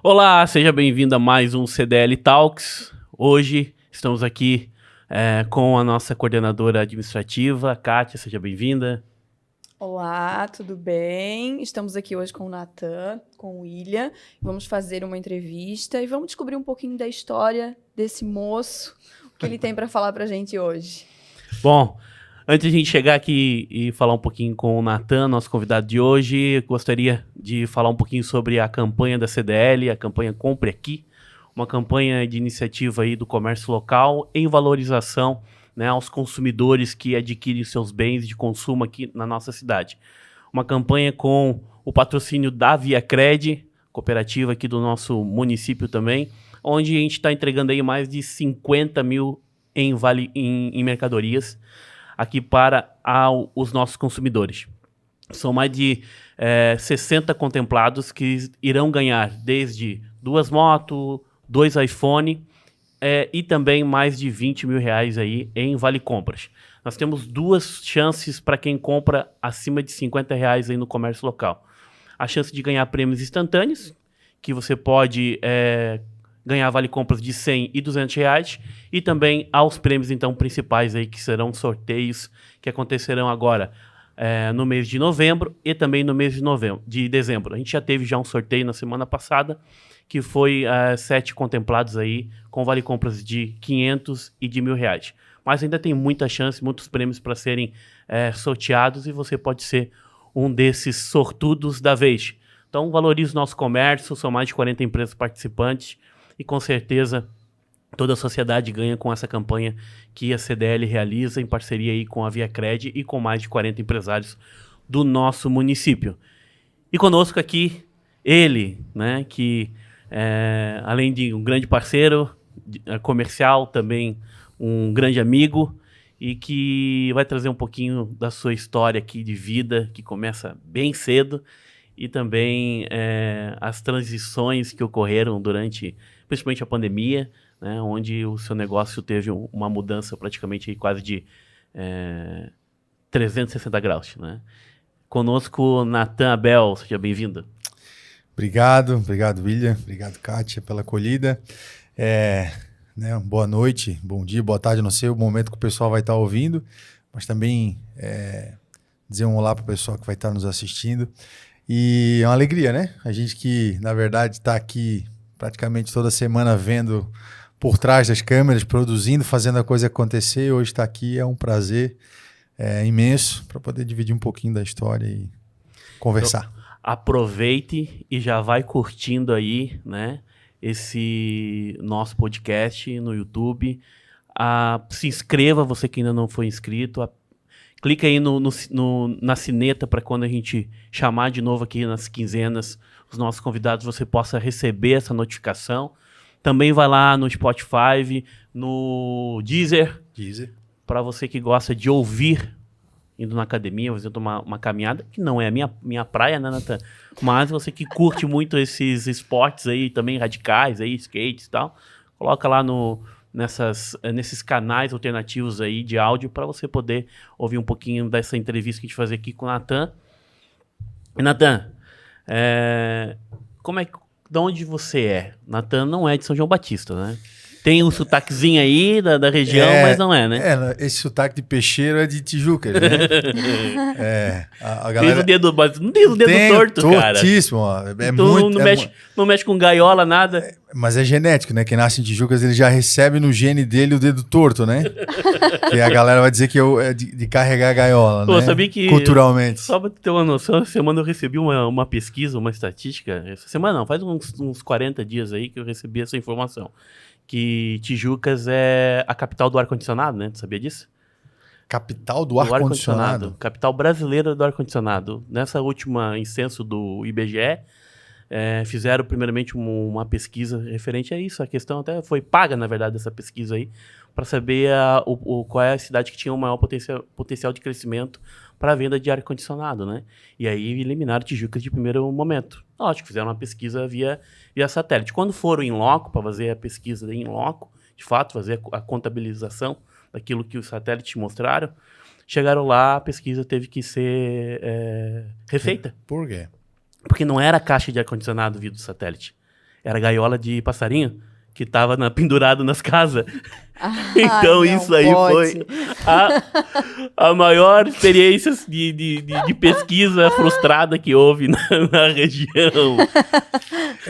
Olá, seja bem-vindo a mais um CDL Talks. Hoje estamos aqui com a nossa coordenadora administrativa, Kátia, seja bem-vinda. Olá, tudo bem? Estamos aqui hoje com o Natan, com o William. Vamos fazer uma entrevista e vamos descobrir um pouquinho da história desse moço, o que ele tem para falar para a gente hoje. Bom, antes de a gente chegar aqui e falar um pouquinho com o Natan, nosso convidado de hoje, gostaria de falar um pouquinho sobre a campanha da CDL, a campanha Compre Aqui, uma campanha de iniciativa aí do comércio local em valorização, né, aos consumidores que adquirem seus bens de consumo aqui na nossa cidade. Uma campanha com o patrocínio da ViaCred, cooperativa aqui do nosso município também, onde a gente está entregando aí mais de 50 mil em mercadorias aqui para os nossos consumidores. São mais de 60 contemplados que irão ganhar desde 2 motos, 2 iPhone e também mais de 20 mil reais aí em vale compras. Nós temos 2 chances para quem compra acima de 50 reais aí no comércio local. A chance de ganhar prêmios instantâneos, que você pode ganhar vale compras de 100 e 200 reais, e também aos prêmios então principais aí, que serão sorteios que acontecerão agora no mês de novembro e também no mês de dezembro. A gente já teve um sorteio na semana passada, que foi 7 contemplados aí com vale compras de 500 e de 1.000 reais. Mas ainda tem muita chance, muitos prêmios para serem sorteados, e você pode ser um desses sortudos da vez. Então valorize o nosso comércio, são mais de 40 empresas participantes, e com certeza toda a sociedade ganha com essa campanha que a CDL realiza em parceria aí com a ViaCred e com mais de 40 empresários do nosso município. E conosco aqui, ele, né, que além de um grande parceiro comercial, também um grande amigo, e que vai trazer um pouquinho da sua história aqui de vida, que começa bem cedo, e também as transições que ocorreram durante, principalmente a pandemia, né, onde o seu negócio teve uma mudança praticamente quase de 360 graus. Né? Conosco, Natan Abel, seja bem-vindo. Obrigado, William, obrigado, Kátia, pela acolhida. Boa noite, bom dia, boa tarde, não sei o momento que o pessoal vai estar ouvindo, mas também dizer um olá para o pessoal que vai estar nos assistindo. E é uma alegria, né? A gente que, na verdade, está aqui praticamente toda semana vendo por trás das câmeras, produzindo, fazendo a coisa acontecer. Hoje está aqui, é um prazer imenso para poder dividir um pouquinho da história e conversar. Então, aproveite e já vai curtindo aí, né, esse nosso podcast no YouTube. Se inscreva, você que ainda não foi inscrito. Clica aí na sineta para quando a gente chamar de novo aqui nas quinzenas os nossos convidados, você possa receber essa notificação. Também vai lá no Spotify, no Deezer. Para você que gosta de ouvir, indo na academia, fazendo uma caminhada, que não é a minha praia, né, Natan? Mas você que curte muito esses esportes aí, também radicais, aí, skates e tal, coloca lá nesses canais alternativos aí de áudio para você poder ouvir um pouquinho dessa entrevista que a gente vai fazer aqui com o Natan. E Natan, de onde você é? Natan não é de São João Batista, né? Tem um sotaquezinho aí da região, mas não é, né? Esse sotaque de peixeiro é de Tijuca, né? A galera... Não tem o dedo torto, cara. Tortíssimo, ó. Não mexe com gaiola, nada. Mas é genético, né? Quem nasce em Tijucas, ele já recebe no gene dele o dedo torto, né? Que a galera vai dizer que é de carregar a gaiola, né? Sabia que... Culturalmente. Só pra ter uma noção, essa semana eu recebi uma pesquisa, uma estatística. Essa semana não, faz uns 40 dias aí que eu recebi essa informação. Que Tijucas é a capital do ar-condicionado, né? Tu sabia disso? Capital do ar-condicionado? Capital brasileira do ar-condicionado. Nessa última incenso do IBGE, fizeram primeiramente uma pesquisa referente a isso. A questão até foi paga, na verdade, essa pesquisa aí, para saber qual é a cidade que tinha o maior potencial de crescimento para a venda de ar-condicionado, né? E aí eliminaram Tijucas de primeiro momento. Lógico, fizeram uma pesquisa via satélite. Quando foram em loco, para fazer a pesquisa em loco, de fato, fazer a contabilização daquilo que os satélites mostraram, chegaram lá, a pesquisa teve que ser refeita. Por quê? Porque não era a caixa de ar-condicionado vindo do satélite. Era gaiola de passarinho que tava pendurado nas casas. Ai, Então não isso aí pode. foi a maior experiência de pesquisa frustrada que houve na região.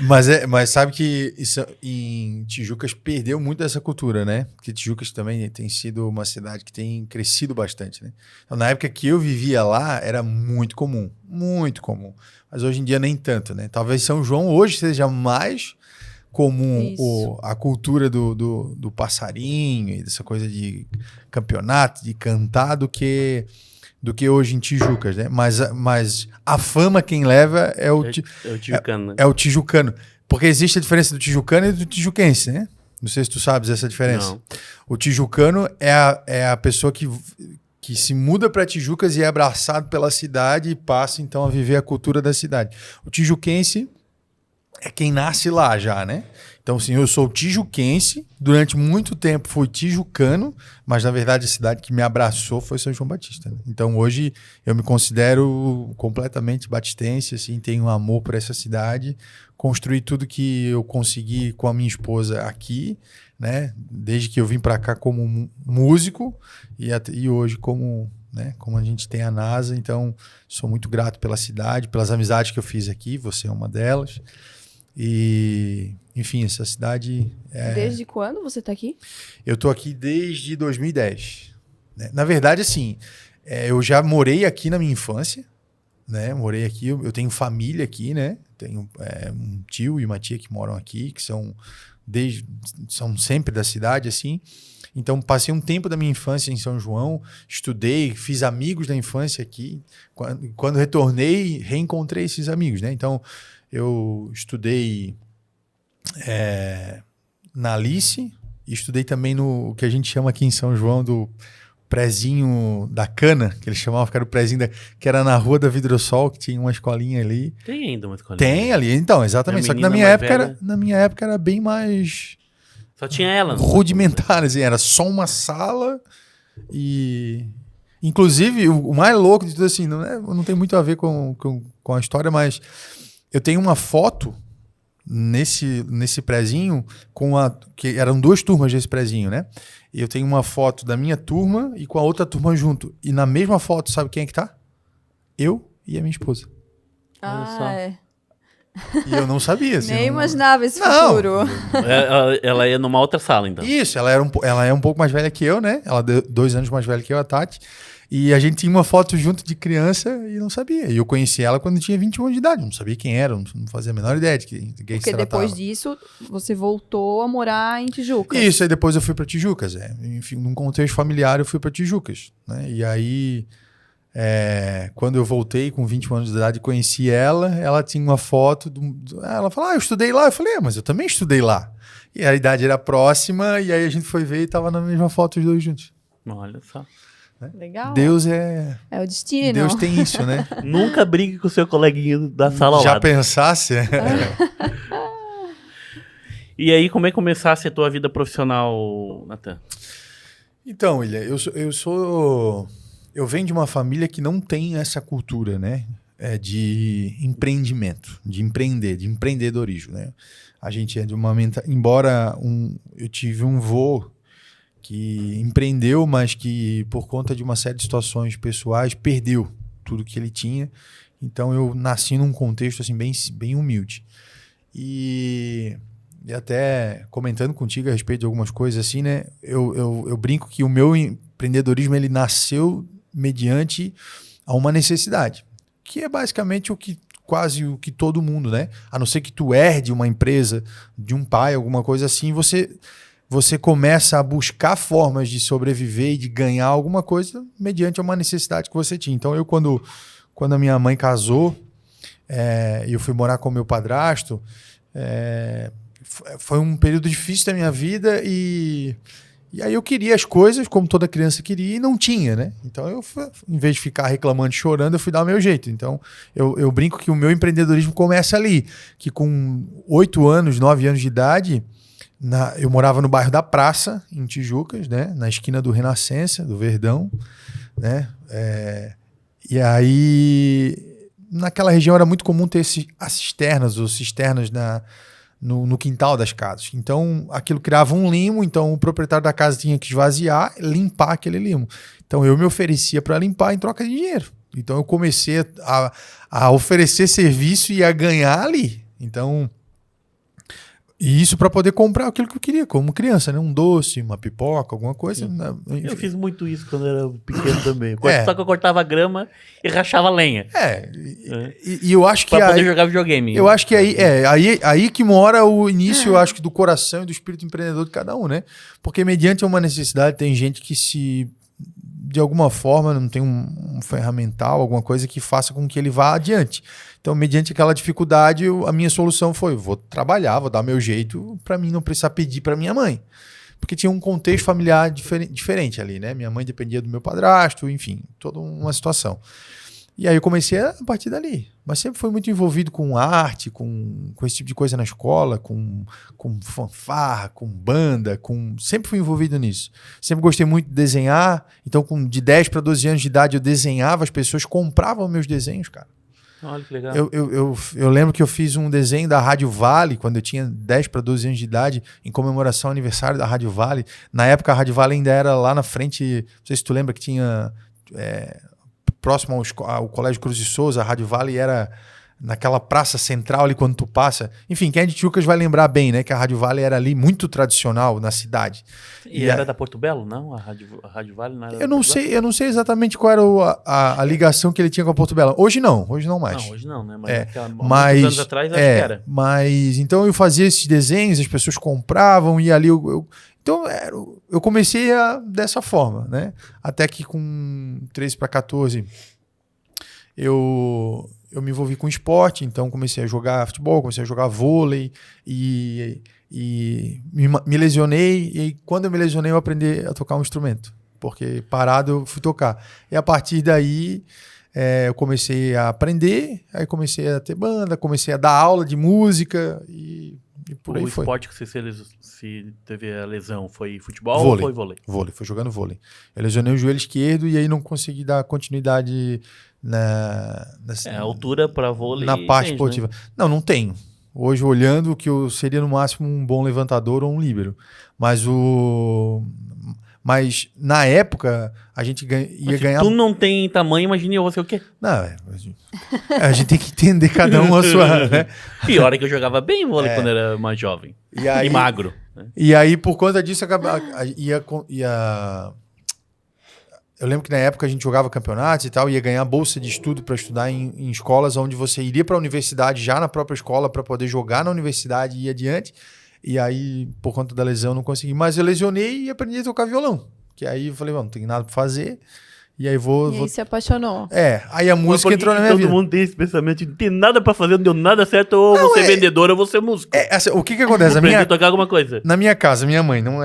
Mas sabe que isso, em Tijucas perdeu muito dessa cultura, né? Porque Tijucas também tem sido uma cidade que tem crescido bastante, né? Então, na época que eu vivia lá, era muito comum, muito comum. Mas hoje em dia nem tanto, né? Talvez São João hoje seja mais comum Isso. a cultura do passarinho e dessa coisa de campeonato, de cantar, do que hoje em Tijucas, né? Mas a fama quem leva é o Tijucano, né? é o tijucano. Porque existe a diferença do tijucano e do tijuquense, né? Não sei se tu sabes essa diferença. Não. O tijucano é a pessoa que se muda para Tijucas e é abraçado pela cidade e passa então a viver a cultura da cidade. O tijuquense é quem nasce lá já, né? Então, assim, eu sou tijuquense, durante muito tempo fui tijucano, mas na verdade a cidade que me abraçou foi São João Batista, né? Então hoje eu me considero completamente batistense, assim, tenho um amor por essa cidade, construí tudo que eu consegui com a minha esposa aqui, né? Desde que eu vim para cá como músico e hoje como, né, como a gente tem a NASA, então sou muito grato pela cidade, pelas amizades que eu fiz aqui, você é uma delas. E, enfim, essa cidade... Desde quando você tá aqui? Eu tô aqui desde 2010. Né? Na verdade, assim, eu já morei aqui na minha infância, né? Morei aqui, eu tenho família aqui, né? Tenho um tio e uma tia que moram aqui, que são sempre da cidade, assim. Então, passei um tempo da minha infância em São João, estudei, fiz amigos da infância aqui. Quando retornei, reencontrei esses amigos, né? Então, eu estudei na Alice e estudei também no que a gente chama aqui em São João do prezinho da Cana, que eles chamavam, que era o prezinho que era na Rua da Vidrosol, que tinha uma escolinha ali. Tem ainda uma escolinha. Tem ali, então, exatamente. Só que na minha época era bem mais... Só tinha ela. Rudimentar, assim, era só uma sala e... Inclusive, o mais louco de tudo, assim, não tem muito a ver com a história, mas eu tenho uma foto nesse prezinho que eram 2 turmas desse prezinho, né? E eu tenho uma foto da minha turma e com a outra turma junto. E na mesma foto, sabe quem é que tá? Eu e a minha esposa. Olha só. É. E eu não sabia. Assim, Nem imaginava esse futuro. Ela ia numa outra sala, então. Isso, ela é um pouco mais velha que eu, né? Ela é 2 anos mais velha que eu, a Tati. E a gente tinha uma foto junto de criança e não sabia. E eu conheci ela quando tinha 21 anos de idade. Não sabia quem era, não fazia a menor ideia de quem se Porque tratava. depois disso, você voltou a morar em Tijucas. Isso, aí depois eu fui para Tijucas. Enfim, num contexto familiar eu fui para Tijucas. Né? E aí, quando eu voltei com 21 anos de idade e conheci ela tinha uma foto. Ela falou, eu estudei lá. Eu falei, mas eu também estudei lá. E a idade era próxima, e aí a gente foi ver e tava na mesma foto os 2 juntos. Olha só. Legal. Deus é o destino. Deus tem isso, né? Nunca brigue com o seu coleguinha da sala ao Já lado. pensasse? E aí, como é que começasse a tua vida profissional, Natan? Então, William, eu venho de uma família que não tem essa cultura, né? De empreendimento, de empreender, de empreendedorismo, né? A gente é de uma embora eu tive um vô que empreendeu, mas que por conta de uma série de situações pessoais perdeu tudo que ele tinha. Então eu nasci num contexto assim bem humilde. E até comentando contigo a respeito de algumas coisas assim, né? Eu brinco que o meu empreendedorismo ele nasceu mediante a uma necessidade, que é basicamente quase o que todo mundo, né? A não ser que tu herde uma empresa de um pai, alguma coisa assim, você começa a buscar formas de sobreviver e de ganhar alguma coisa mediante uma necessidade que você tinha. Então, quando a minha mãe casou, eu fui morar com o meu padrasto, foi um período difícil da minha vida e aí eu queria as coisas, como toda criança queria, e não tinha, né? Então, em vez de ficar reclamando, chorando, eu fui dar o meu jeito. Então, eu brinco que o meu empreendedorismo começa ali, que com 8 anos, 9 anos de idade... eu morava no bairro da Praça, em Tijucas, né? Na esquina do Renascença, do Verdão, né? E aí, naquela região era muito comum ter as cisternas ou cisternas no quintal das casas. Então, aquilo criava um limo, então o proprietário da casa tinha que esvaziar, limpar aquele limo. Então, eu me oferecia para limpar em troca de dinheiro. Então, eu comecei a oferecer serviço e a ganhar ali. Então, e isso para poder comprar aquilo que eu queria, como criança, né? Um doce, uma pipoca, alguma coisa. Eu fiz muito isso quando era pequeno também. É. Só que eu cortava grama e rachava lenha. E eu acho que Pra poder jogar videogame. eu acho que aí que mora o início, eu acho que do coração e do espírito empreendedor de cada um, né? Porque mediante uma necessidade, tem gente que se de alguma forma não tem um ferramental, alguma coisa que faça com que ele vá adiante. Então, mediante aquela dificuldade, a minha solução foi: vou trabalhar, vou dar meu jeito para mim não precisar pedir para minha mãe. Porque tinha um contexto familiar diferente ali, né? Minha mãe dependia do meu padrasto, enfim, toda uma situação. E aí eu comecei a partir dali. Mas sempre fui muito envolvido com arte, com esse tipo de coisa na escola, com fanfarra, com banda, sempre fui envolvido nisso. Sempre gostei muito de desenhar. Então, de 10 para 12 anos de idade, eu desenhava, as pessoas compravam meus desenhos, cara. Olha que legal. Eu lembro que eu fiz um desenho da Rádio Vale, quando eu tinha 10 para 12 anos de idade, em comemoração ao aniversário da Rádio Vale. Na época, a Rádio Vale ainda era lá na frente, não sei se tu lembra que tinha... próximo ao Colégio Cruz de Souza, a Rádio Vale era naquela praça central ali quando tu passa. Enfim, quem é de Tijucas vai lembrar bem, né? Que a Rádio Vale era ali muito tradicional na cidade. E era da Porto Belo, não? A Rádio Vale não era eu não sei exatamente qual era a ligação que ele tinha com a Porto Belo. Hoje não mais. Não, hoje não, né? Mas muitos anos atrás acho que era. Mas então eu fazia esses desenhos, as pessoas compravam e ali então, eu comecei dessa forma, né? Até que com 13 para 14, eu me envolvi com esporte, então comecei a jogar futebol, comecei a jogar vôlei e me lesionei. E quando eu me lesionei, eu aprendi a tocar um instrumento, porque parado eu fui tocar. E a partir daí, eu comecei a aprender, aí comecei a ter banda, comecei a dar aula de música e por aí foi. O esporte que você teve a lesão foi futebol vôlei. ou foi vôlei? Vôlei, foi jogando vôlei. Eu lesionei o joelho esquerdo e aí não consegui dar continuidade a altura para vôlei. Na parte esportiva. Né? Não tenho. Hoje, olhando, que eu seria no máximo um bom levantador ou um líbero. Mas na época, a gente ia ganhar... Se tu não tem tamanho, imagine você o quê? Não, a gente tem que entender cada um a sua... Né? Pior é que eu jogava bem vôlei quando era mais jovem. E magro. Né? E aí, por conta disso, eu lembro que na época a gente jogava campeonatos e tal, ia ganhar bolsa de estudo para estudar em escolas onde você iria para a universidade já na própria escola para poder jogar na universidade e ir adiante. E aí, por conta da lesão, não consegui. Mas eu lesionei e aprendi a tocar violão. Que aí eu falei, não tem nada para fazer. E aí aí se apaixonou. Aí a música entrou na minha vida. Todo mundo tem esse pensamento de não tem nada pra fazer, não deu nada certo, ou você é vendedor ou você é músico. Assim, o que acontece? A tocar alguma coisa. Na minha casa, minha mãe não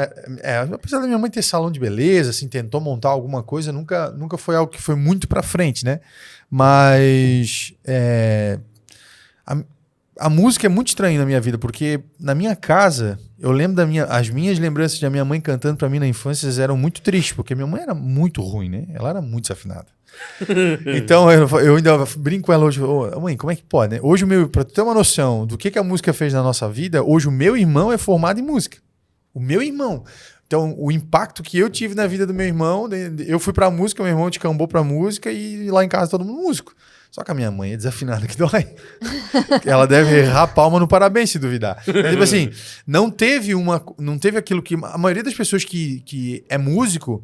apesar da minha mãe ter salão de beleza, assim, tentou montar alguma coisa, nunca foi algo que foi muito pra frente, né? Mas a música é muito estranha na minha vida, porque na minha casa, eu lembro as minhas lembranças da minha mãe cantando pra mim na infância eram muito tristes, porque minha mãe era muito ruim, né? Ela era muito desafinada. Então, eu ainda brinco com ela hoje, mãe, como é que pode, né? Hoje, pra tu ter uma noção do que a música fez na nossa vida, hoje o meu irmão é formado em música. O meu irmão. Então, o impacto que eu tive na vida do meu irmão, eu fui pra música, meu irmão descambou pra música e lá em casa todo mundo músico. Só que a minha mãe é desafinada que dói. Ela deve errar a palma no parabéns, se duvidar. Tipo assim, não teve aquilo que... A maioria das pessoas que é músico,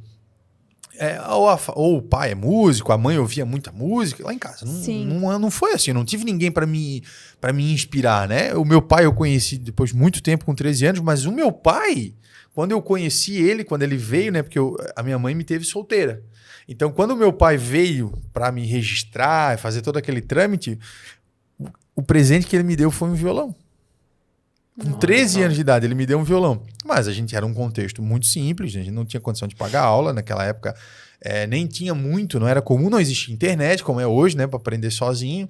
ou o pai é músico, a mãe ouvia muita música, lá em casa. Não foi assim, não tive ninguém para me inspirar, né? O meu pai eu conheci depois de muito tempo, com 13 anos, mas o meu pai, quando eu conheci ele, quando ele veio, né? Porque a minha mãe me teve solteira. Então, quando o meu pai veio para me registrar, fazer todo aquele trâmite, o presente que ele me deu foi um violão. Com 13 anos de idade, ele me deu um violão. Mas a gente era um contexto muito simples, a gente não tinha condição de pagar aula naquela época. Nem tinha muito, não era comum, não existia internet, como é hoje, né, para aprender sozinho.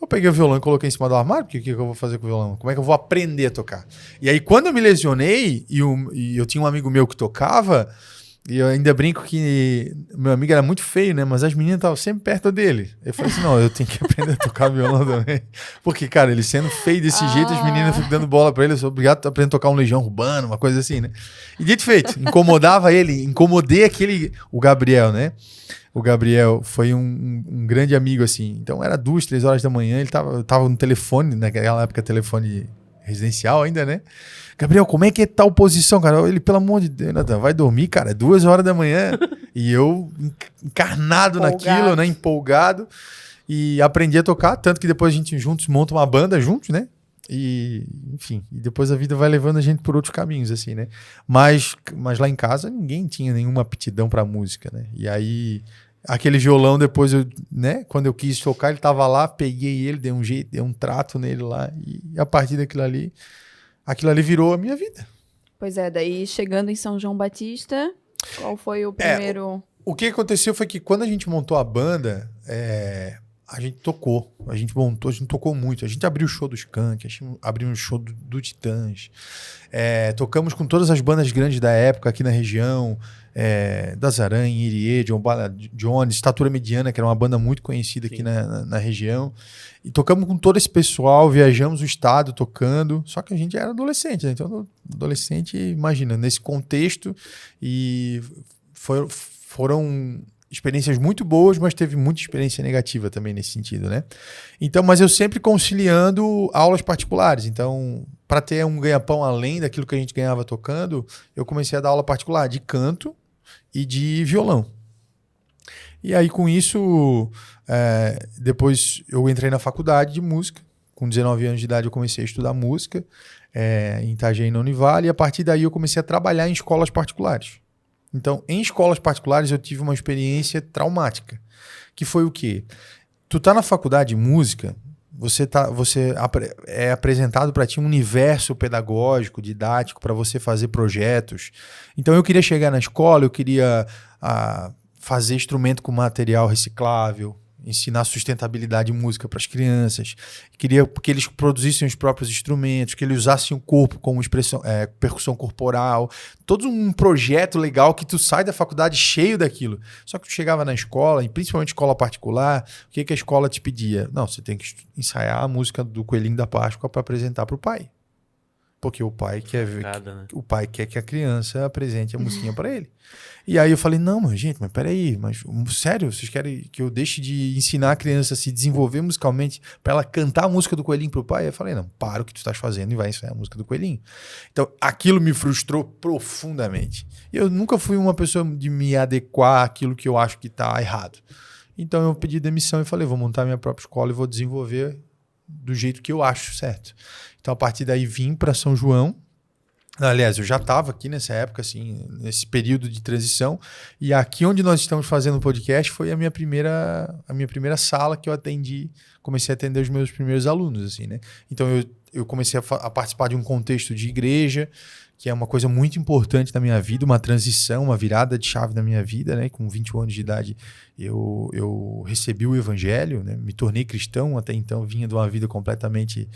Eu peguei o violão e coloquei em cima do armário, porque o que eu vou fazer com o violão? Como é que eu vou aprender a tocar? E aí, quando eu me lesionei, e eu tinha um amigo meu que tocava, E eu ainda brinco que meu amigo era muito feio, né? Mas as meninas estavam sempre perto dele. Eu falei assim, não, eu tenho que aprender a tocar violão também. Porque, cara, ele sendo feio desse jeito, as meninas ficam dando bola pra ele. Eu sou obrigado a aprender a tocar um Legião Urbano, uma coisa assim, né? E dito e feito, incomodava ele. Incomodei o Gabriel, né? O Gabriel foi um grande amigo, assim. Então era 2, 3 horas da manhã, ele tava no telefone, naquela época telefone residencial ainda, né? Gabriel, como é que é tal posição, cara? Ele, pelo amor de Deus, Nathan, vai dormir, cara, é 2 horas da manhã. E eu encarnado naquilo, né? Empolgado. E aprendi a tocar, tanto que depois a gente juntos monta uma banda juntos, né? E, enfim, e depois a vida vai levando a gente por outros caminhos, assim, né? Mas lá em casa ninguém tinha nenhuma aptidão pra música, né? E aí, aquele violão depois, né? Quando eu quis tocar, ele tava lá, peguei ele, dei um jeito, dei um trato nele lá. E a partir daquilo ali, aquilo ali virou a minha vida. Pois é, daí chegando em São João Batista, qual foi o primeiro... O que aconteceu foi que quando a gente montou a banda, a gente tocou, a gente montou, a gente tocou muito. A gente abriu o show do Skank, a gente abriu um show do Titãs. Tocamos com todas as bandas grandes da época aqui na região, Das Aranha, Irie, John Bala Jones, Estatura Mediana, que era uma banda muito conhecida aqui na região. E tocamos com todo esse pessoal, viajamos o estado tocando, só que a gente era adolescente, né? Então, adolescente, imagina, nesse contexto, e foram experiências muito boas, mas teve muita experiência negativa também nesse sentido, né? Então, mas eu sempre conciliando aulas particulares. Então, para ter um ganha-pão além daquilo que a gente ganhava tocando, eu comecei a dar aula particular de canto e de violão. E aí, com isso, depois eu entrei na faculdade de música. Com 19 anos de idade, eu comecei a estudar música em Itajaí, na Univale, e a partir daí eu comecei a trabalhar em escolas particulares. Então, em escolas particulares, eu tive uma experiência traumática, que foi o quê? Tu tá na faculdade de música, você é apresentado para ti um universo pedagógico, didático, para você fazer projetos. Então, eu queria chegar na escola, eu queria fazer instrumento com material reciclável, ensinar sustentabilidade em música para as crianças. Queria que eles produzissem os próprios instrumentos, que eles usassem o corpo como percussão corporal. Todo um projeto legal que tu sai da faculdade cheio daquilo. Só que tu chegava na escola, e principalmente escola particular, o que a escola te pedia? Não, você tem que ensaiar a música do Coelhinho da Páscoa para apresentar para o pai. Porque o pai quer o pai quer que a criança apresente a musiquinha para ele. E aí eu falei, não, mas gente, mas peraí, mas sério, vocês querem que eu deixe de ensinar a criança a se desenvolver musicalmente para ela cantar a música do Coelhinho pro pai? Eu falei, não, para o que tu estás fazendo e vai ensaiar a música do Coelhinho. Então, aquilo me frustrou profundamente. Eu nunca fui uma pessoa de me adequar àquilo que eu acho que tá errado. Então eu pedi demissão e falei, vou montar minha própria escola e vou desenvolver do jeito que eu acho certo. Então, a partir daí, vim para São João. Aliás, eu já estava aqui nessa época, assim, nesse período de transição. E aqui onde nós estamos fazendo o podcast foi a minha primeira sala que eu atendi. Comecei a atender os meus primeiros alunos, assim, né? Então, eu comecei a participar de um contexto de igreja, que é uma coisa muito importante na minha vida, uma transição, uma virada de chave na minha vida, né? Com 21 anos de idade, eu recebi o evangelho, né? Me tornei cristão, até então vinha de uma vida completamente,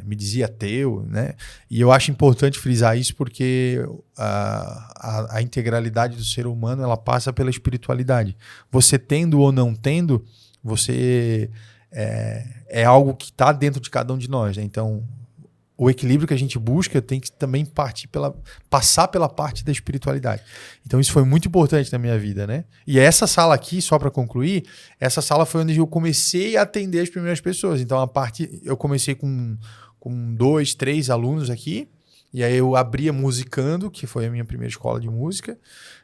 me dizia ateu, né? E eu acho importante frisar isso porque a integralidade do ser humano, ela passa pela espiritualidade. Você tendo ou não tendo, você é algo que está dentro de cada um de nós, né? Então, o equilíbrio que a gente busca tem que também passar pela parte da espiritualidade. Então isso foi muito importante na minha vida, né? E essa sala aqui, só para concluir, essa sala foi onde eu comecei a atender as primeiras pessoas. Então eu comecei com 2, 3 alunos aqui, e aí eu abria Musicando, que foi a minha primeira escola de música,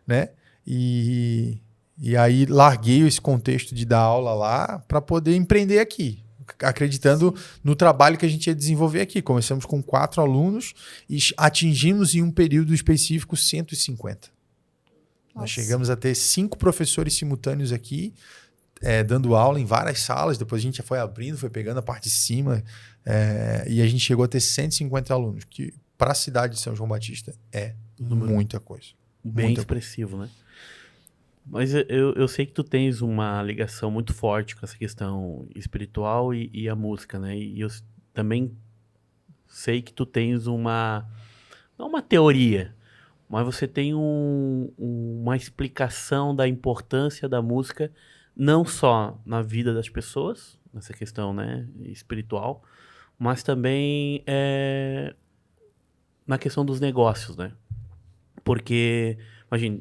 né? E aí larguei esse contexto de dar aula lá para poder empreender aqui, acreditando no trabalho que a gente ia desenvolver aqui. Começamos com 4 alunos e atingimos em um período específico 150. Nossa. Nós chegamos a ter 5 professores simultâneos aqui, dando aula em várias salas. Depois a gente já foi abrindo, foi pegando a parte de cima, e a gente chegou a ter 150 alunos, que para a cidade de São João Batista é muita coisa. Bem expressivo, né? Mas eu sei que tu tens uma ligação muito forte com essa questão espiritual e a música, né? E eu também sei que tu tens não uma teoria, mas você tem uma explicação da importância da música, não só na vida das pessoas, nessa questão, né, espiritual, mas também na questão dos negócios, né? Porque, imagina,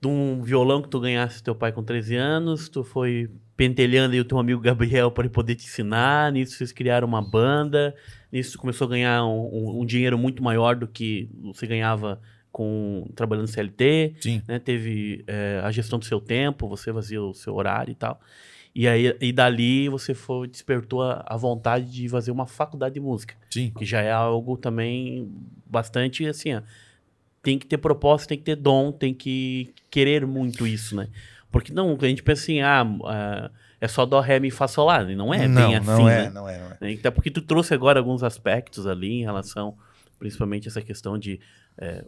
de um violão que tu ganhasse teu pai com 13 anos, tu foi pentelhando aí o teu amigo Gabriel para ele poder te ensinar, nisso vocês criaram uma banda, nisso tu começou a ganhar um dinheiro muito maior do que você ganhava trabalhando no CLT, Sim. né? Teve a gestão do seu tempo, você fazia o seu horário e tal. E aí, e dali você despertou a vontade de fazer uma faculdade de música, Sim. que já é algo também bastante assim, ó, tem que ter propósito, tem que ter dom, tem que querer muito isso, né? Porque não, a gente pensa assim, é só dó, ré, mi, fá, sol, lá. E não é bem assim, não é, né? não é. Até porque tu trouxe agora alguns aspectos ali em relação, principalmente essa questão de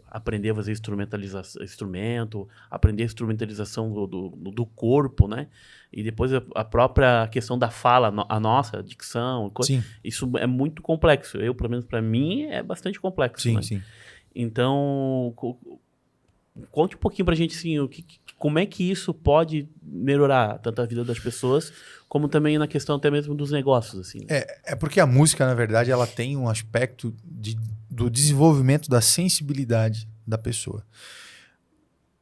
aprender a fazer instrumento, aprender a instrumentalização do corpo, né? E depois a própria questão da fala, a nossa, a dicção, Sim. isso é muito complexo. Pelo menos para mim, é bastante complexo, Sim, né? sim. Então, conte um pouquinho pra gente, assim, como é que isso pode melhorar tanto a vida das pessoas, como também na questão até mesmo dos negócios, assim. É porque a música, na verdade, ela tem um aspecto do desenvolvimento da sensibilidade da pessoa.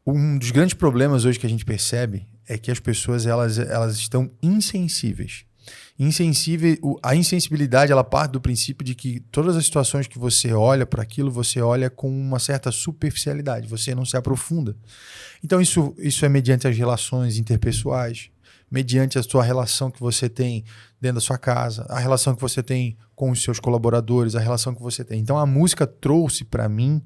Um dos grandes problemas hoje que a gente percebe é que as pessoas elas estão insensíveis. A insensibilidade, ela parte do princípio de que todas as situações que você olha para aquilo, você olha com uma certa superficialidade, você não se aprofunda. Então isso é mediante as relações interpessoais, mediante a sua relação que você tem dentro da sua casa, a relação que você tem com os seus colaboradores, a relação que você tem. Então a música trouxe para mim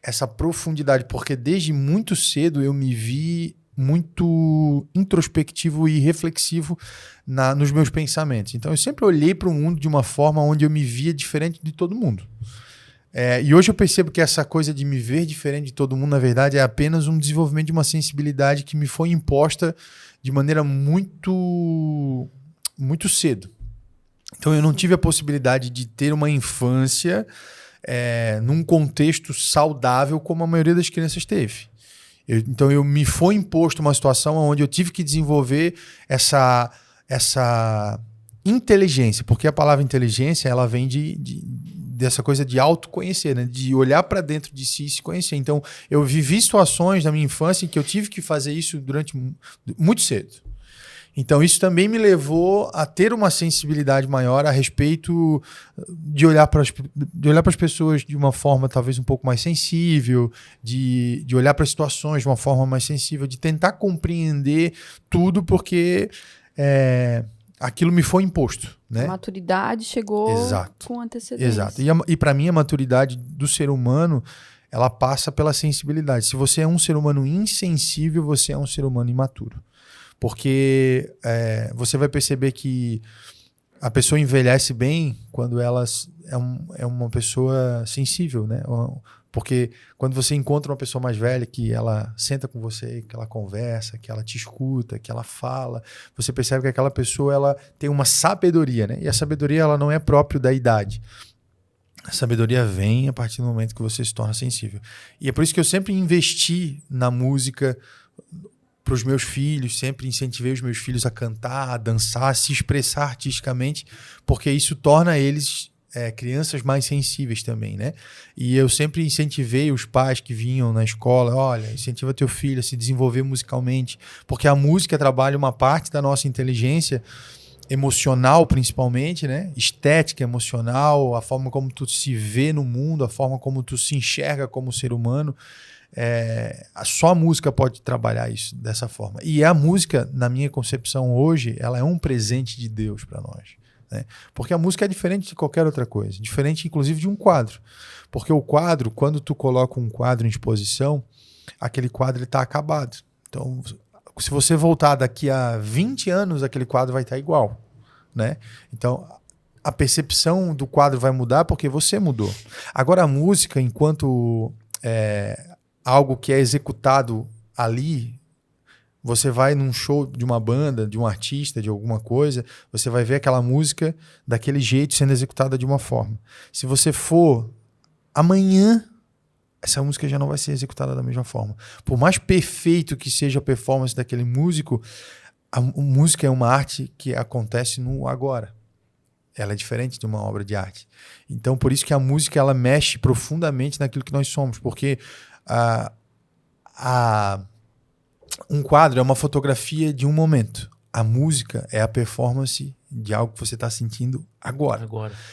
essa profundidade, porque desde muito cedo eu me vi muito introspectivo e reflexivo nos meus pensamentos. Então eu sempre olhei para o mundo de uma forma onde eu me via diferente de todo mundo. E hoje eu percebo que essa coisa de me ver diferente de todo mundo, na verdade, é apenas um desenvolvimento de uma sensibilidade que me foi imposta de maneira muito, muito cedo. Então eu não tive a possibilidade de ter uma infância num contexto saudável como a maioria das crianças teve. Então eu me foi imposto uma situação onde eu tive que desenvolver essa inteligência, porque a palavra inteligência ela vem dessa coisa de autoconhecer, né? De olhar para dentro de si e se conhecer. Então eu vivi situações na minha infância em que eu tive que fazer isso durante muito cedo. Então isso também me levou a ter uma sensibilidade maior a respeito de olhar para as pessoas de uma forma talvez um pouco mais sensível, de olhar para as situações de uma forma mais sensível, de tentar compreender tudo, porque aquilo me foi imposto. Né? A maturidade chegou com antecedência. Exato. E para mim a maturidade do ser humano ela passa pela sensibilidade. Se você é um ser humano insensível, você é um ser humano imaturo. Porque você vai perceber que a pessoa envelhece bem quando ela é uma pessoa sensível, né? Porque quando você encontra uma pessoa mais velha que ela senta com você, que ela conversa, que ela te escuta, que ela fala, você percebe que aquela pessoa ela tem uma sabedoria, né? E a sabedoria ela não é própria da idade. A sabedoria vem a partir do momento que você se torna sensível. E é por isso que eu sempre investi na música para os meus filhos, sempre incentivei os meus filhos a cantar, a dançar, a se expressar artisticamente, porque isso torna eles crianças mais sensíveis também, né? E eu sempre incentivei os pais que vinham na escola, olha, incentiva teu filho a se desenvolver musicalmente, porque a música trabalha uma parte da nossa inteligência emocional principalmente, né? Estética, emocional, a forma como tu se vê no mundo, a forma como tu se enxerga como ser humano. Só a música pode trabalhar isso dessa forma. E a música, na minha concepção hoje, ela é um presente de Deus para nós. Né? Porque a música é diferente de qualquer outra coisa. Diferente, inclusive, de um quadro. Porque o quadro, quando tu coloca um quadro em exposição, aquele quadro está acabado. Então, se você voltar daqui a 20 anos, aquele quadro vai estar igual. Né? Então, a percepção do quadro vai mudar porque você mudou. Agora, a música, enquanto algo que é executado ali, você vai num show de uma banda, de um artista, de alguma coisa, você vai ver aquela música daquele jeito sendo executada de uma forma. Se você for amanhã essa música já não vai ser executada da mesma forma. Por mais perfeito que seja a performance daquele músico, a música é uma arte que acontece no agora. Ela é diferente de uma obra de arte. Então, por isso que a música ela mexe profundamente naquilo que nós somos, porque um quadro é uma fotografia de um momento. A música é a performance de algo que você está sentindo agora.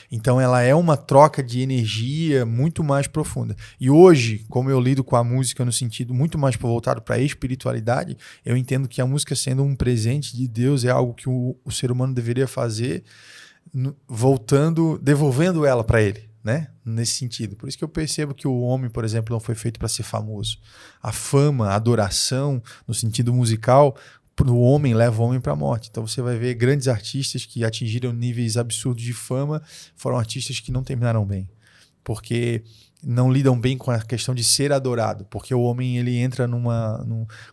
Então, ela é uma troca de energia muito mais profunda. E hoje, como eu lido com a música no sentido muito mais voltado para a espiritualidade, eu entendo que a música, sendo um presente de Deus, é algo que o ser humano deveria fazer devolvendo ela para ele, né? Nesse sentido. Por isso que eu percebo que o homem, por exemplo, não foi feito para ser famoso. A fama, a adoração, no sentido musical, o homem leva o homem para a morte. Então você vai ver grandes artistas que atingiram níveis absurdos de fama, foram artistas que não terminaram bem, porque não lidam bem com a questão de ser adorado, porque o homem ele entra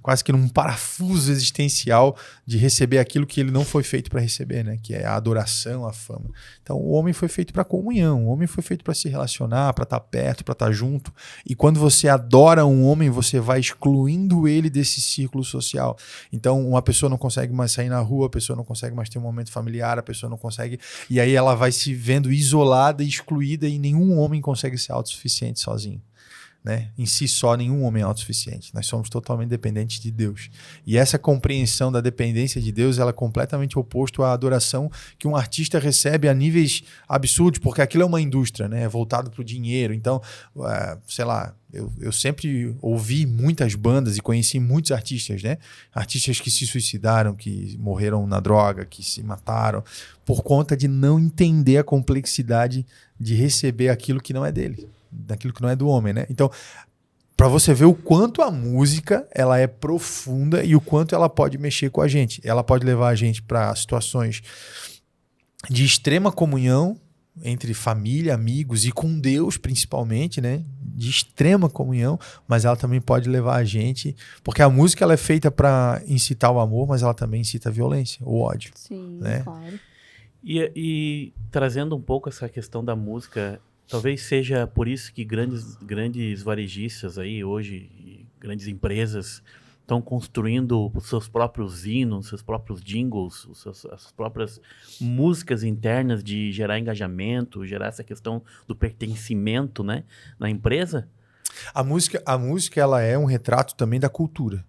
quase que num parafuso existencial de receber aquilo que ele não foi feito para receber, né? Que é a adoração, a fama. Então o homem foi feito para comunhão, o homem foi feito para se relacionar, para estar perto, para estar junto. E quando você adora um homem, você vai excluindo ele desse círculo social. Então uma pessoa não consegue mais sair na rua, a pessoa não consegue mais ter um momento familiar, a pessoa não consegue... E aí ela vai se vendo isolada, excluída, e nenhum homem consegue ser autossuficiente sozinho, né? Em si só, nenhum homem é autossuficiente. Nós somos totalmente dependentes de Deus. E essa compreensão da dependência de Deus, ela é completamente oposto à adoração que um artista recebe a níveis absurdos, porque aquilo é uma indústria, né? É voltado para o dinheiro. Então, sei lá, eu sempre ouvi muitas bandas e conheci muitos artistas, né? Artistas que se suicidaram, que morreram na droga, que se mataram, por conta de não entender a complexidade de receber aquilo que não é dele, daquilo que não é do homem, né? Então, para você ver o quanto a música ela é profunda e o quanto ela pode mexer com a gente. Ela pode levar a gente para situações de extrema comunhão entre família, amigos e com Deus principalmente, né? De extrema comunhão, mas ela também pode levar a gente, porque a música ela é feita para incitar o amor, mas ela também incita a violência, o ódio. Sim, né? claro. E trazendo um pouco essa questão da música, talvez seja por isso que grandes varejistas aí hoje, grandes empresas, estão construindo os seus próprios hinos, seus próprios jingles, as próprias músicas internas de gerar engajamento, gerar essa questão do pertencimento, né, na empresa. A música ela é um retrato também da cultura.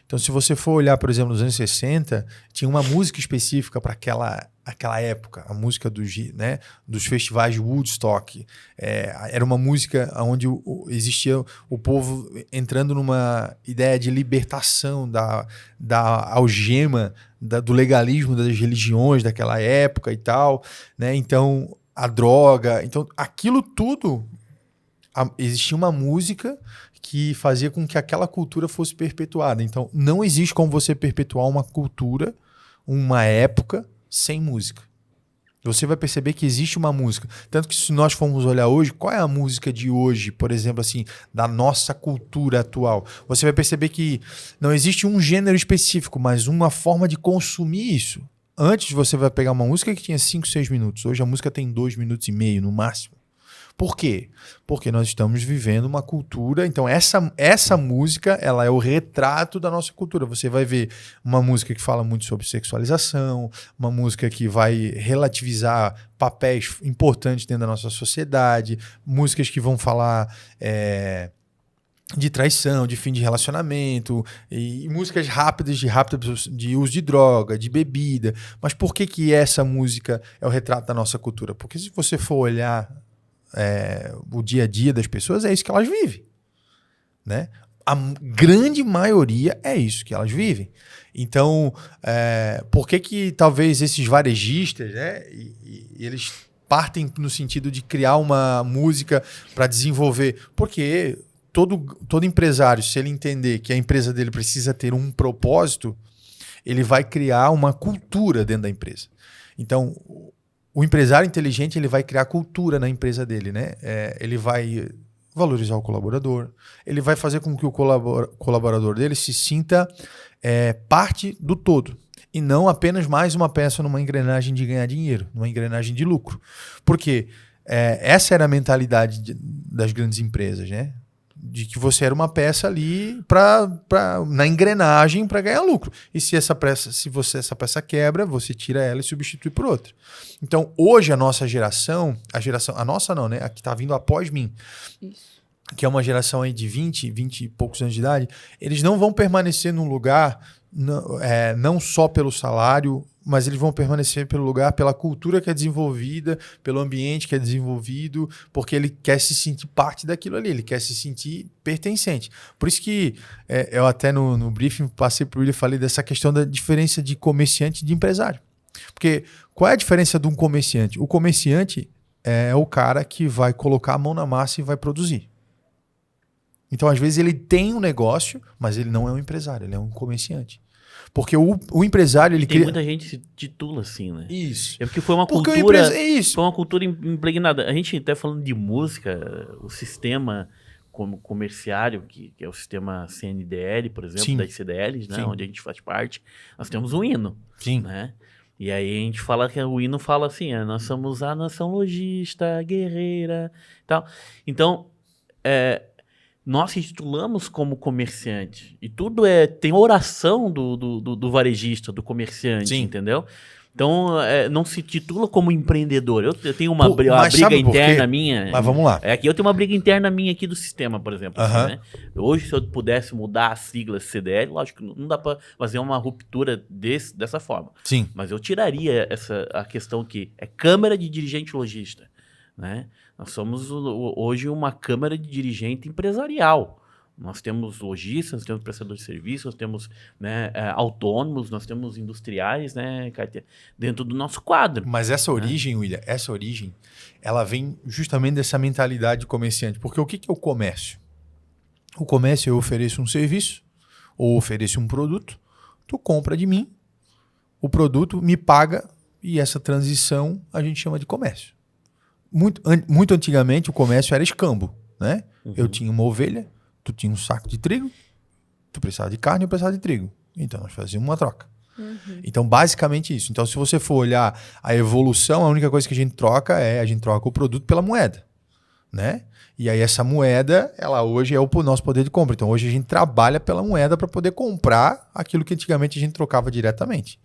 Então, se você for olhar, por exemplo, nos anos 60, tinha uma música específica para aquela época, a música dos festivais de Woodstock. Era uma música onde existia o povo entrando numa ideia de libertação da algema, do legalismo das religiões daquela época e tal, né? Então, a droga. Então, aquilo tudo, existia uma música que fazia com que aquela cultura fosse perpetuada. Então, não existe como você perpetuar uma cultura, uma época, sem música. Você vai perceber que existe uma música. Tanto que se nós formos olhar hoje, qual é a música de hoje, por exemplo, assim, da nossa cultura atual? Você vai perceber que não existe um gênero específico, mas uma forma de consumir isso. Antes você vai pegar uma música que tinha 5, 6 minutos. Hoje a música tem 2 minutos e meio no máximo. Por quê? Porque nós estamos vivendo uma cultura, então essa música ela é o retrato da nossa cultura. Você vai ver uma música que fala muito sobre sexualização, uma música que vai relativizar papéis importantes dentro da nossa sociedade, músicas que vão falar de traição, de fim de relacionamento, e músicas rápidas de uso de droga, de bebida. Mas por que essa música é o retrato da nossa cultura? Porque se você for olhar o dia a dia das pessoas, é isso que elas vivem, né? A grande maioria é isso que elas vivem. Então, por que talvez esses varejistas, né, eles partem no sentido de criar uma música para desenvolver? Porque todo empresário, se ele entender que a empresa dele precisa ter um propósito, ele vai criar uma cultura dentro da empresa. Então, o empresário inteligente ele vai criar cultura na empresa dele, né? Ele vai valorizar o colaborador, ele vai fazer com que o colaborador dele se sinta parte do todo e não apenas mais uma peça numa engrenagem de ganhar dinheiro, numa engrenagem de lucro. Porque essa era a mentalidade das grandes empresas, né? de que você era uma peça ali na engrenagem para ganhar lucro. E se essa peça quebra, você tira ela e substitui por outra. Então, hoje a nossa não, né? A que está vindo após mim, Isso. que é uma geração aí de 20 e poucos anos de idade, eles não vão permanecer num lugar não só pelo salário, mas eles vão permanecer pelo lugar, pela cultura que é desenvolvida, pelo ambiente que é desenvolvido, porque ele quer se sentir parte daquilo ali, ele quer se sentir pertencente. Por isso que eu até no briefing passei por ele e falei dessa questão da diferença de comerciante e de empresário. Porque qual é a diferença de um comerciante? O comerciante é o cara que vai colocar a mão na massa e vai produzir. Então, às vezes, ele tem um negócio, mas ele não é um empresário, ele é um comerciante. Porque o empresário, ele Tem muita gente que se titula assim, né? Isso. É porque foi uma Porque cultura. isso. Foi uma cultura impregnada. A gente até falando de música, o sistema comerciário, que é o sistema CNDL, por exemplo, Sim. das CDLs, né? Sim. Onde a gente faz parte, nós temos um hino. Sim. Né? E aí a gente fala que o hino fala assim, nós somos a nação logista, guerreira e tal. Então, nós se titulamos como comerciante. E tudo tem oração do varejista, do comerciante, Sim. entendeu? Então, não se titula como empreendedor. Eu tenho uma Pô, briga mas sabe por quê? interna minha. Mas vamos lá. Aqui eu tenho uma briga interna minha aqui do sistema, por exemplo. Aham. Assim, né? Hoje, se eu pudesse mudar a sigla CDL, lógico que não dá para fazer uma ruptura dessa forma. Sim. Mas eu tiraria a questão que é Câmara de Dirigente Logista. Né? Nós somos hoje uma Câmara de Dirigente Empresarial. Nós temos lojistas, nós temos prestadores de serviços, nós temos, né, autônomos, nós temos industriais, né, dentro do nosso quadro. Mas essa origem, William, ela vem justamente dessa mentalidade de comerciante. Porque o que é o comércio? O comércio, eu ofereço um serviço ou ofereço um produto, tu compra de mim, o produto me paga e essa transição a gente chama de comércio. Muito antigamente o comércio era escambo, né? Uhum. Eu tinha uma ovelha, tu tinha um saco de trigo, tu precisava de carne, eu precisava de trigo. Então nós fazíamos uma troca. Uhum. Então basicamente isso. Então se você for olhar a evolução, a única coisa que a gente troca o produto pela moeda, né? E aí essa moeda, ela hoje é o nosso poder de compra. Então hoje a gente trabalha pela moeda para poder comprar aquilo que antigamente a gente trocava diretamente.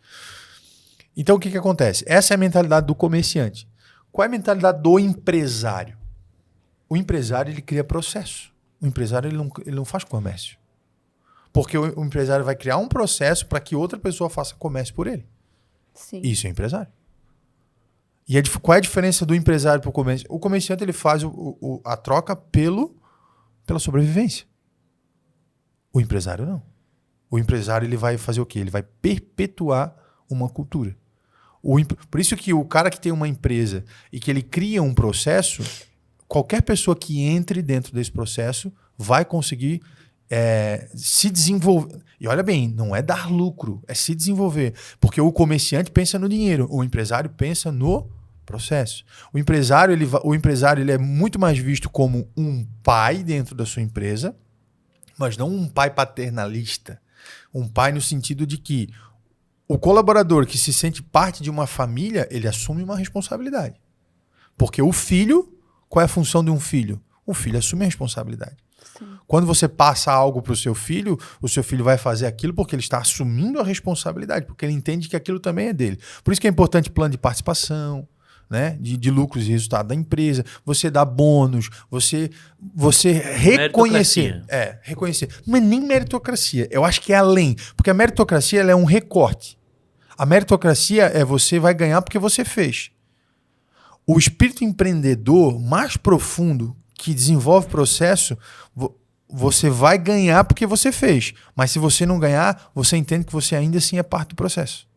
Então o que acontece? Essa é a mentalidade do comerciante. Qual é a mentalidade do empresário? O empresário, ele cria processo. O empresário, ele não faz comércio. Porque o empresário vai criar um processo para que outra pessoa faça comércio por ele. Sim. Isso é empresário. E qual é a diferença do empresário para o comerciante? O comerciante, ele faz a troca pela sobrevivência. O empresário não. O empresário, ele vai fazer o quê? Ele vai perpetuar uma cultura. Por isso que o cara que tem uma empresa e que ele cria um processo, qualquer pessoa que entre dentro desse processo vai conseguir se desenvolver. E olha bem, não é dar lucro, é se desenvolver. Porque o comerciante pensa no dinheiro, o empresário pensa no processo. O empresário ele é muito mais visto como um pai dentro da sua empresa, mas não um pai paternalista. Um pai no sentido de que o colaborador que se sente parte de uma família, ele assume uma responsabilidade. Porque o filho, qual é a função de um filho? O filho assume a responsabilidade. Sim. Quando você passa algo para o seu filho vai fazer aquilo porque ele está assumindo a responsabilidade, porque ele entende que aquilo também é dele. Por isso que é importante plano de participação, né? De lucros e resultados da empresa, você dá bônus, você reconhecer. Reconhecer. Não é nem meritocracia, eu acho que é além. Porque a meritocracia ela é um recorte. A meritocracia é você vai ganhar porque você fez. O espírito empreendedor mais profundo que desenvolve processo, você vai ganhar porque você fez. Mas se você não ganhar, você entende que você ainda assim é parte do processo.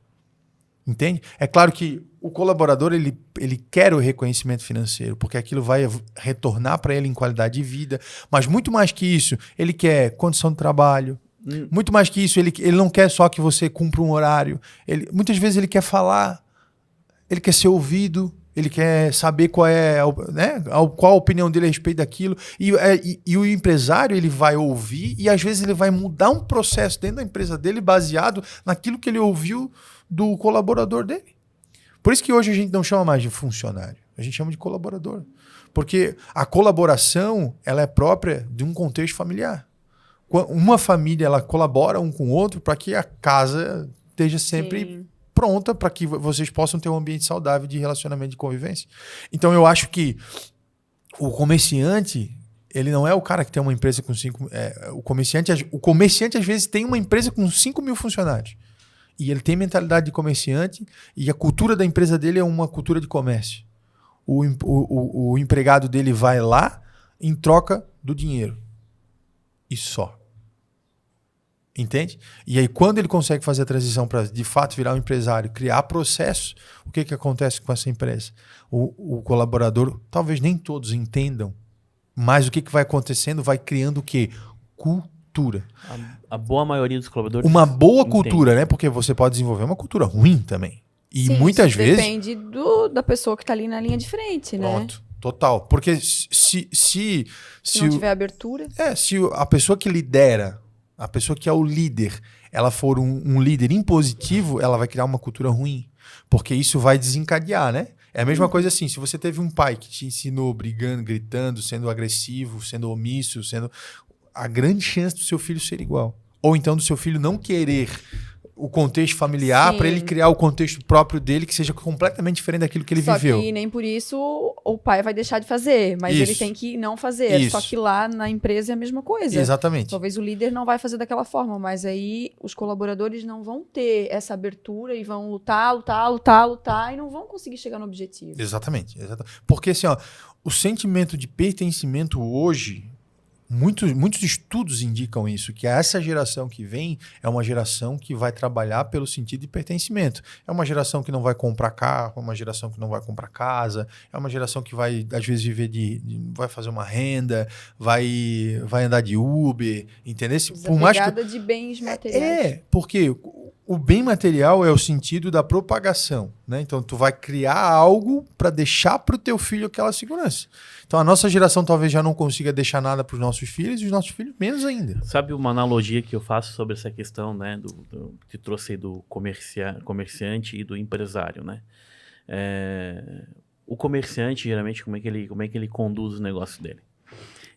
Entende? É claro que o colaborador ele quer o reconhecimento financeiro, porque aquilo vai retornar para ele em qualidade de vida. Mas muito mais que isso, ele quer condição de trabalho. Muito mais que isso, ele não quer só que você cumpra um horário. Muitas vezes ele quer falar, ele quer ser ouvido, ele quer saber qual a opinião dele a respeito daquilo. E o empresário ele vai ouvir e às vezes ele vai mudar um processo dentro da empresa dele baseado naquilo que ele ouviu do colaborador dele. Por isso que hoje a gente não chama mais de funcionário, a gente chama de colaborador. Porque a colaboração, ela é própria de um contexto familiar. Uma família, ela colabora um com o outro para que a casa esteja sempre pronta para que vocês possam ter um ambiente saudável de relacionamento, de convivência. Então, eu acho que o comerciante, ele não é o cara que tem uma empresa com 5... o comerciante, às vezes, tem uma empresa com 5 mil funcionários. E ele tem mentalidade de comerciante e a cultura da empresa dele é uma cultura de comércio. O empregado dele vai lá em troca do dinheiro. E só. Entende? E aí, quando ele consegue fazer a transição para, de fato, virar um empresário, criar processos, o que acontece com essa empresa? O colaborador, talvez nem todos entendam, mas o que vai acontecendo? Vai criando o quê? Cultura. A boa maioria dos colaboradores... Uma boa entende. cultura, né? Porque você pode desenvolver uma cultura ruim também. E Sim, muitas isso vezes... depende da pessoa que está ali na linha de frente, né? Pronto, total. Porque se Se não tiver abertura... se a pessoa que lidera, a pessoa que é o líder, ela for um líder impositivo, ela vai criar uma cultura ruim. Porque isso vai desencadear, né? É a mesma coisa assim, se você teve um pai que te ensinou brigando, gritando, sendo agressivo, sendo omisso, a grande chance do seu filho ser igual. Ou então do seu filho não querer o contexto familiar para ele criar o contexto próprio dele que seja completamente diferente daquilo que ele viveu. Só que nem por isso o pai vai deixar de fazer, mas ele tem que não fazer. Isso. Só que lá na empresa é a mesma coisa. Exatamente. Talvez o líder não vai fazer daquela forma, mas aí os colaboradores não vão ter essa abertura e vão lutar e não vão conseguir chegar no objetivo. Exatamente. Porque assim, ó, o sentimento de pertencimento hoje, muitos estudos indicam isso, que essa geração que vem é uma geração que vai trabalhar pelo sentido de pertencimento. É uma geração que não vai comprar carro, é uma geração que não vai comprar casa, é uma geração que vai, às vezes, viver vai fazer uma renda, vai andar de Uber, entendeu? Desapegada de bens materiais. Porque o bem material é o sentido da propagação, né? Então, tu vai criar algo para deixar para o teu filho aquela segurança. Então, a nossa geração talvez já não consiga deixar nada para os nossos filhos e os nossos filhos menos ainda. Sabe uma analogia que eu faço sobre essa questão, né, que trouxe aí do comerciante e do empresário, né? O comerciante, geralmente, como é que ele conduz o negócio dele?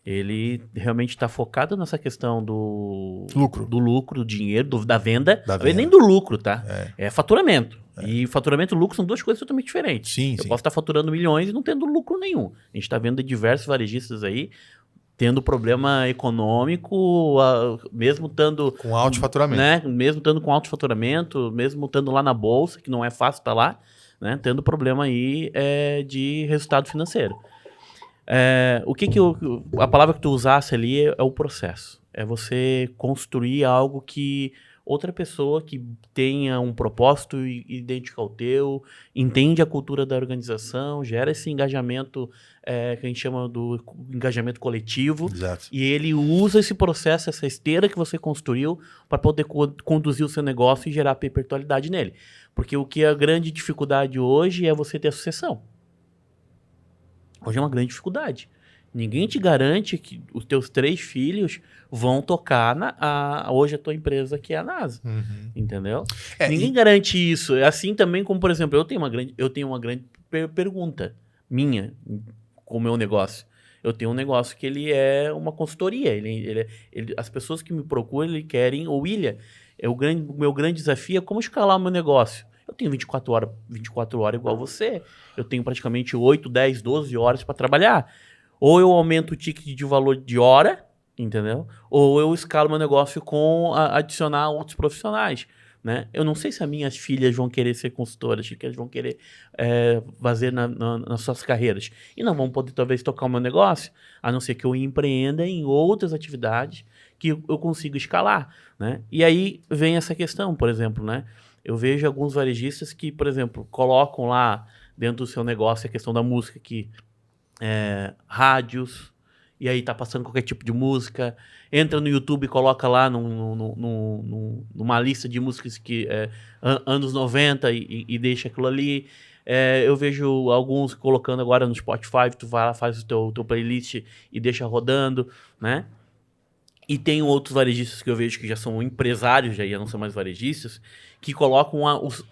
Ele realmente está focado nessa questão do lucro, do dinheiro, da venda. Nem do lucro, tá? É faturamento. E faturamento e lucro são duas coisas totalmente diferentes. Sim. Posso estar faturando milhões e não tendo lucro nenhum. A gente está vendo diversos varejistas aí tendo problema econômico, mesmo estando... Com alto faturamento. Né? Mesmo estando com alto faturamento, mesmo estando lá na bolsa, que não é fácil estar lá, né? Tendo problema aí de resultado financeiro. A palavra que tu usasse ali é o processo. É você construir algo que outra pessoa que tenha um propósito idêntico ao teu, entende a cultura da organização, gera esse engajamento que a gente chama do engajamento coletivo. Exato. E ele usa esse processo, essa esteira que você construiu para poder conduzir o seu negócio e gerar perpetualidade nele. Porque o que é a grande dificuldade hoje é você ter a sucessão. Hoje é uma grande dificuldade. Ninguém te garante que os teus 3 filhos vão tocar hoje a tua empresa, que é a NASA. Uhum. Entendeu? Ninguém garante isso. É assim também como, por exemplo, eu tenho uma grande pergunta minha com o meu negócio. Eu tenho um negócio que ele é uma consultoria. As pessoas que me procuram, eles querem... O William, o meu grande desafio é como escalar o meu negócio. Eu tenho 24 horas igual você. Eu tenho praticamente 8, 10, 12 horas para trabalhar. Ou eu aumento o ticket de valor de hora, entendeu? Ou eu escalo meu negócio com adicionar outros profissionais, né? Eu não sei se as minhas filhas vão querer ser consultoras, que elas vão querer fazer nas suas carreiras. E não vão poder, talvez, tocar o meu negócio, a não ser que eu empreenda em outras atividades que eu consiga escalar, né? E aí vem essa questão, por exemplo, né? Eu vejo alguns varejistas que, por exemplo, colocam lá dentro do seu negócio a questão da música, que rádios, e aí tá passando qualquer tipo de música, entra no YouTube e coloca lá numa lista de músicas que anos 90 e deixa aquilo ali. Eu vejo alguns colocando agora no Spotify, tu vai lá, faz o teu playlist e deixa rodando, né? E tem outros varejistas que eu vejo que já são empresários, já não são mais varejistas, que colocam os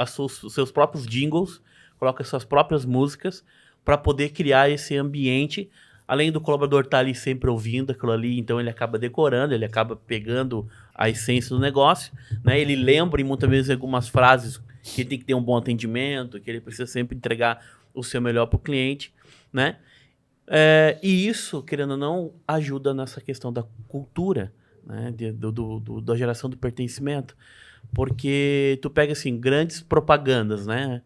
seus próprios jingles, colocam as suas próprias músicas para poder criar esse ambiente. Além do colaborador estar ali sempre ouvindo aquilo ali, então ele acaba decorando, ele acaba pegando a essência do negócio, né? Ele lembra e muitas vezes algumas frases que ele tem que ter um bom atendimento, que ele precisa sempre entregar o seu melhor para o cliente, né? E isso, querendo ou não, ajuda nessa questão da cultura, né? Da geração do pertencimento. Porque tu pega, assim, grandes propagandas, né?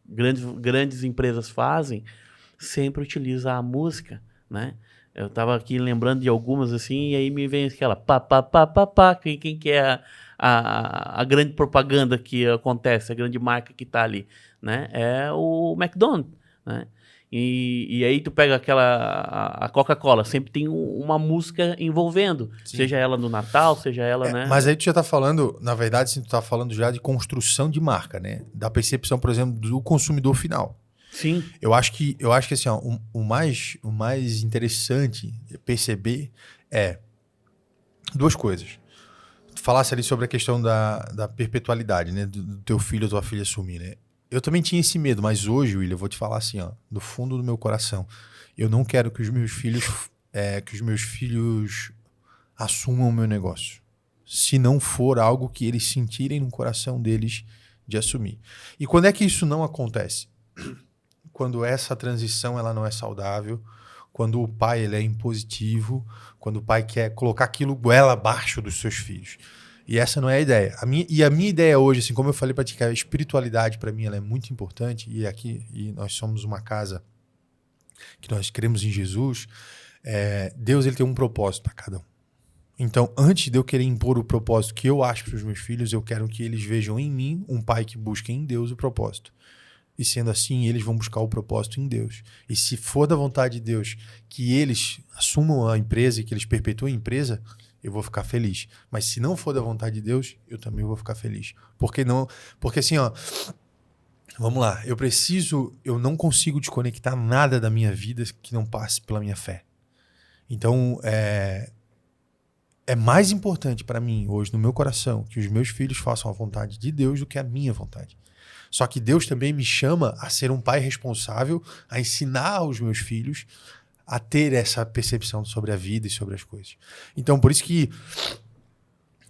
Grandes empresas fazem, sempre utiliza a música, né? Eu tava aqui lembrando de algumas, assim, e aí me vem aquela pá, quem que é a grande propaganda que acontece, a grande marca que tá ali, né? É o McDonald's, né? E aí tu pega a Coca-Cola, sempre tem uma música envolvendo, Sim. Seja ela no Natal, seja ela, né? Mas aí tu já tá falando, na verdade, sim, tu tá falando já de construção de marca, né? Da percepção, por exemplo, do consumidor final. Sim. Eu acho que assim, ó, o mais interessante perceber é duas coisas. Tu falasse ali sobre a questão da perpetualidade, né? Do teu filho ou tua filha assumir, né? Eu também tinha esse medo, mas hoje, William, eu vou te falar assim, ó, do fundo do meu coração, eu não quero que os meus filhos assumam o meu negócio, se não for algo que eles sentirem no coração deles de assumir. E quando é que isso não acontece? Quando essa transição ela não é saudável, quando o pai ele é impositivo, quando o pai quer colocar aquilo goela abaixo dos seus filhos. E essa não é a ideia. A minha ideia hoje, assim, como eu falei para ti, que a espiritualidade para mim ela é muito importante, e nós somos uma casa que nós cremos em Jesus, Deus ele tem um propósito para cada um. Então, antes de eu querer impor o propósito que eu acho para os meus filhos, eu quero que eles vejam em mim um pai que busca em Deus o propósito. E sendo assim, eles vão buscar o propósito em Deus. E se for da vontade de Deus que eles assumam a empresa e que eles perpetuem a empresa, eu vou ficar feliz. Mas se não for da vontade de Deus, eu também vou ficar feliz. Porque assim, ó, vamos lá, eu não consigo desconectar nada da minha vida que não passe pela minha fé. Então, é mais importante para mim hoje, no meu coração, que os meus filhos façam a vontade de Deus do que a minha vontade. Só que Deus também me chama a ser um pai responsável, a ensinar os meus filhos a ter essa percepção sobre a vida e sobre as coisas. Então, por isso que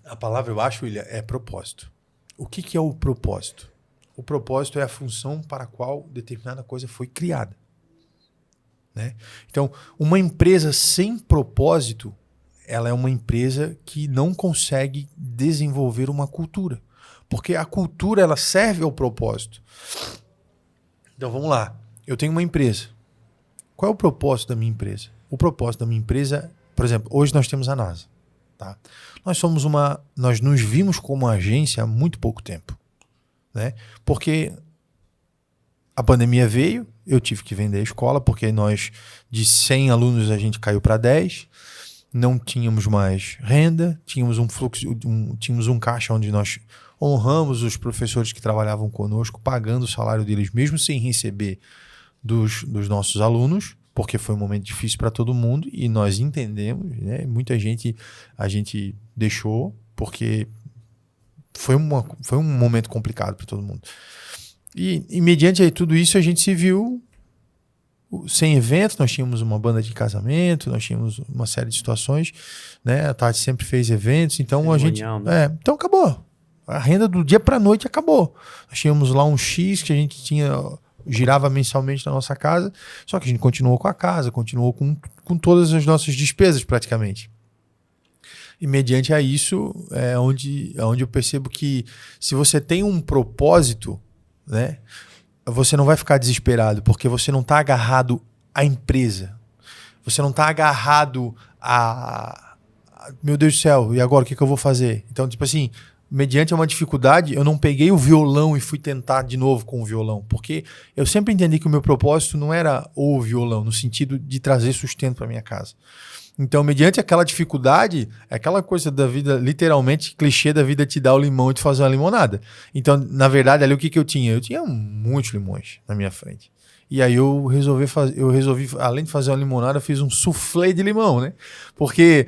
a palavra, eu acho, William, é propósito. O que é o propósito? O propósito é a função para a qual determinada coisa foi criada, né? Então, uma empresa sem propósito, ela é uma empresa que não consegue desenvolver uma cultura. Porque a cultura ela serve ao propósito. Então vamos lá. Eu tenho uma empresa. Qual é o propósito da minha empresa? O propósito da minha empresa, por exemplo, hoje nós temos a NASA. Tá? Nós nos vimos como agência há muito pouco tempo, né? Porque a pandemia veio, eu tive que vender a escola, porque nós de 100 alunos a gente caiu para 10. Não tínhamos mais renda, tínhamos um fluxo, tínhamos um caixa onde nós honramos os professores que trabalhavam conosco, pagando o salário deles, mesmo sem receber dos nossos alunos, porque foi um momento difícil para todo mundo e nós entendemos, né? Muita gente a gente deixou, porque foi um momento complicado para todo mundo. E mediante aí tudo isso, a gente se viu sem evento. Nós tínhamos uma banda de casamento, nós tínhamos uma série de situações, né? A Tati sempre fez eventos, então a gente... né? Então acabou. A renda do dia para a noite acabou. Nós tínhamos lá um X que a gente girava mensalmente na nossa casa, só que a gente continuou com a casa, continuou com todas as nossas despesas praticamente. E mediante a isso, é onde eu percebo que se você tem um propósito, né, você não vai ficar desesperado, porque você não está agarrado à empresa. Você não está agarrado meu Deus do céu, e agora o que eu vou fazer? Então, tipo assim, mediante uma dificuldade, eu não peguei o violão e fui tentar de novo com o violão, porque eu sempre entendi que o meu propósito não era o violão, no sentido de trazer sustento para minha casa. Então, mediante aquela dificuldade, é aquela coisa da vida, literalmente, clichê da vida te dar o limão e te fazer uma limonada. Então, na verdade, ali o que eu tinha? Eu tinha muitos limões na minha frente. E aí eu resolvi, além de fazer uma limonada, eu fiz um soufflé de limão, né? Porque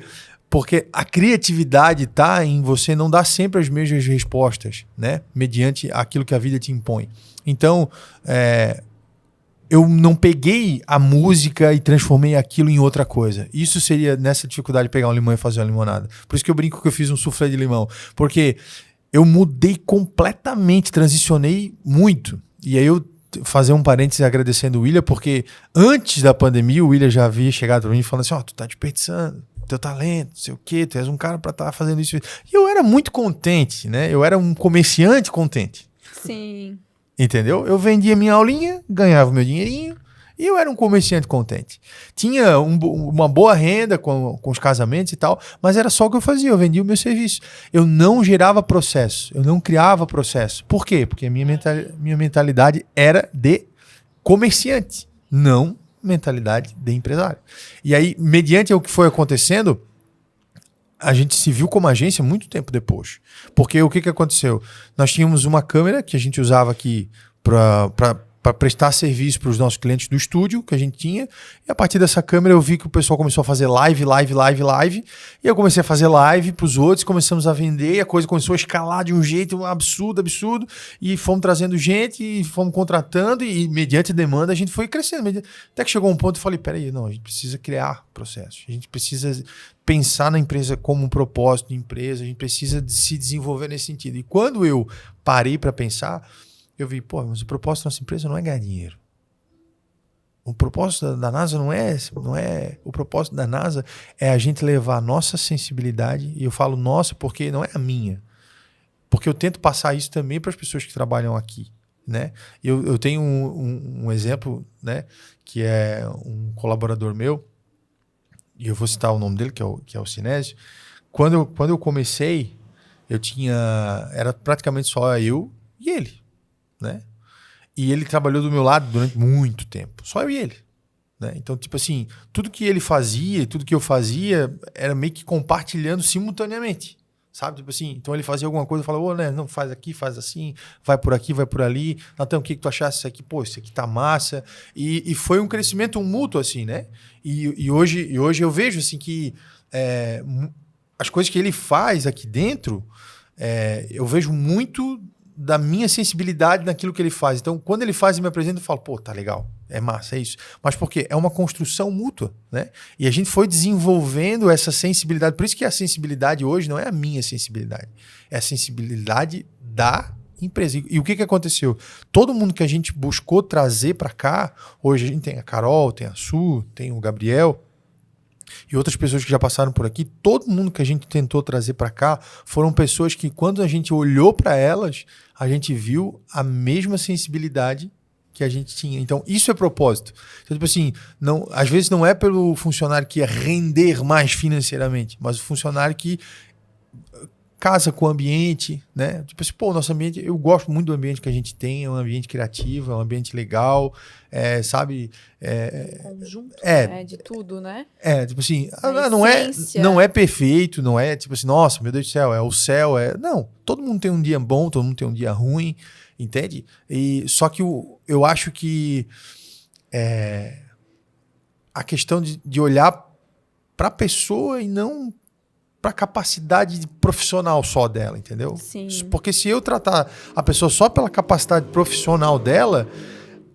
a criatividade está em você não dar sempre as mesmas respostas, né? Mediante aquilo que a vida te impõe. Então, eu não peguei a música e transformei aquilo em outra coisa. Isso seria nessa dificuldade de pegar um limão e fazer uma limonada. Por isso que eu brinco que eu fiz um soufflé de limão. Porque eu mudei completamente, transicionei muito. E aí eu fazer um parênteses agradecendo o William, porque antes da pandemia o William já havia chegado para mim falando assim, tu tá desperdiçando teu talento, não sei o quê, tu és um cara para estar fazendo isso. E eu era muito contente, né? Eu era um comerciante contente. Sim. Entendeu? Eu vendia minha aulinha, ganhava meu dinheirinho e eu era um comerciante contente. Tinha uma boa renda com os casamentos e tal, mas era só o que eu fazia, eu vendia o meu serviço. Eu não gerava processo, eu não criava processo. Por quê? Porque a minha mentalidade era de comerciante, não mentalidade de empresário. E aí, mediante o que foi acontecendo, a gente se viu como agência muito tempo depois. Porque o que aconteceu? Nós tínhamos uma câmera que a gente usava aqui para prestar serviço para os nossos clientes do estúdio que a gente tinha. E a partir dessa câmera eu vi que o pessoal começou a fazer live. E eu comecei a fazer live para os outros, começamos a vender e a coisa começou a escalar de um jeito absurdo. E fomos trazendo gente e fomos contratando e mediante demanda a gente foi crescendo. Até que chegou um ponto e falei, peraí, não, a gente precisa criar processos. A gente precisa pensar na empresa como um propósito de empresa, a gente precisa se desenvolver nesse sentido. E quando eu parei para pensar, eu vi, mas o propósito da nossa empresa não é ganhar dinheiro. O propósito da NASA não é... O propósito da NASA é a gente levar a nossa sensibilidade, e eu falo nossa porque não é a minha, porque eu tento passar isso também para as pessoas que trabalham aqui, né? Eu tenho um exemplo, né, que é um colaborador meu, e eu vou citar o nome dele, que é o Sinésio. Quando eu comecei, era praticamente só eu e ele, né? E ele trabalhou do meu lado durante muito tempo, só eu e ele, né? Então, tipo assim, tudo que ele fazia e tudo que eu fazia era meio que compartilhando simultaneamente, sabe? Tipo assim, então ele fazia alguma coisa e falava, né, não, faz aqui, faz assim, vai por aqui, vai por ali. Natan, o que tu achaste disso aqui? Isso aqui tá massa. E foi um crescimento mútuo, assim, né? E hoje eu vejo, assim, que as coisas que ele faz aqui dentro, eu vejo muito da minha sensibilidade naquilo que ele faz. Então, quando ele faz e me apresenta, eu falo, tá legal, é massa, é isso. Mas por quê? É uma construção mútua, né? E a gente foi desenvolvendo essa sensibilidade. Por isso que a sensibilidade hoje não é a minha sensibilidade, é a sensibilidade da empresa. E o que aconteceu? Todo mundo que a gente buscou trazer para cá, hoje a gente tem a Carol, tem a Su, tem o Gabriel, e outras pessoas que já passaram por aqui, todo mundo que a gente tentou trazer para cá foram pessoas que, quando a gente olhou para elas, a gente viu a mesma sensibilidade que a gente tinha. Então, isso é propósito. Então, tipo assim, às vezes não é pelo funcionário que ia render mais financeiramente, mas o funcionário que casa com o ambiente, né? Tipo assim, nosso ambiente, eu gosto muito do ambiente que a gente tem, é um ambiente criativo, é um ambiente legal, sabe? Conjunto, de tudo, né? Tipo assim, essência. não é perfeito, não é tipo assim, nossa, meu Deus do céu, é o céu, não, todo mundo tem um dia bom, todo mundo tem um dia ruim, entende? E só que eu acho que a questão de olhar para a pessoa e não para a capacidade profissional só dela, entendeu? Sim. Porque se eu tratar a pessoa só pela capacidade profissional dela,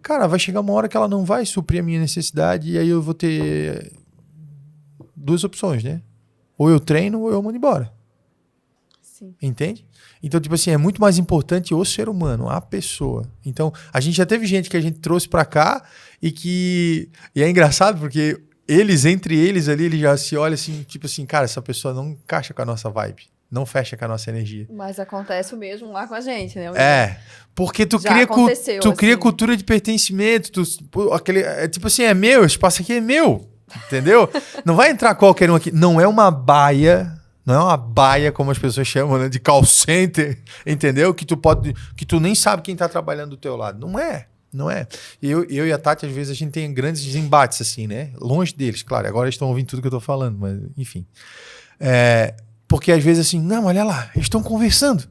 cara, vai chegar uma hora que ela não vai suprir a minha necessidade e aí eu vou ter duas opções, né? Ou eu treino ou eu mando embora. Sim. Entende? Então, tipo assim, é muito mais importante o ser humano, a pessoa. Então, a gente já teve gente que a gente trouxe para cá e é engraçado porque entre eles ali, ele já se olha assim, tipo assim, cara, essa pessoa não encaixa com a nossa vibe, não fecha com a nossa energia. Mas acontece o mesmo lá com a gente, né? Porque tu assim. cria cultura de pertencimento, tipo assim, é meu, esse espaço aqui é meu, entendeu? Não vai entrar qualquer um aqui, não é uma baia como as pessoas chamam, né, de call center, entendeu? Que tu nem sabe quem tá trabalhando do teu lado, não é. Eu e a Tati, às vezes, a gente tem grandes embates, assim, né? Longe deles, claro. Agora eles estão ouvindo tudo que eu tô falando, mas, enfim. Porque, às vezes, assim, não, olha lá, eles estão conversando.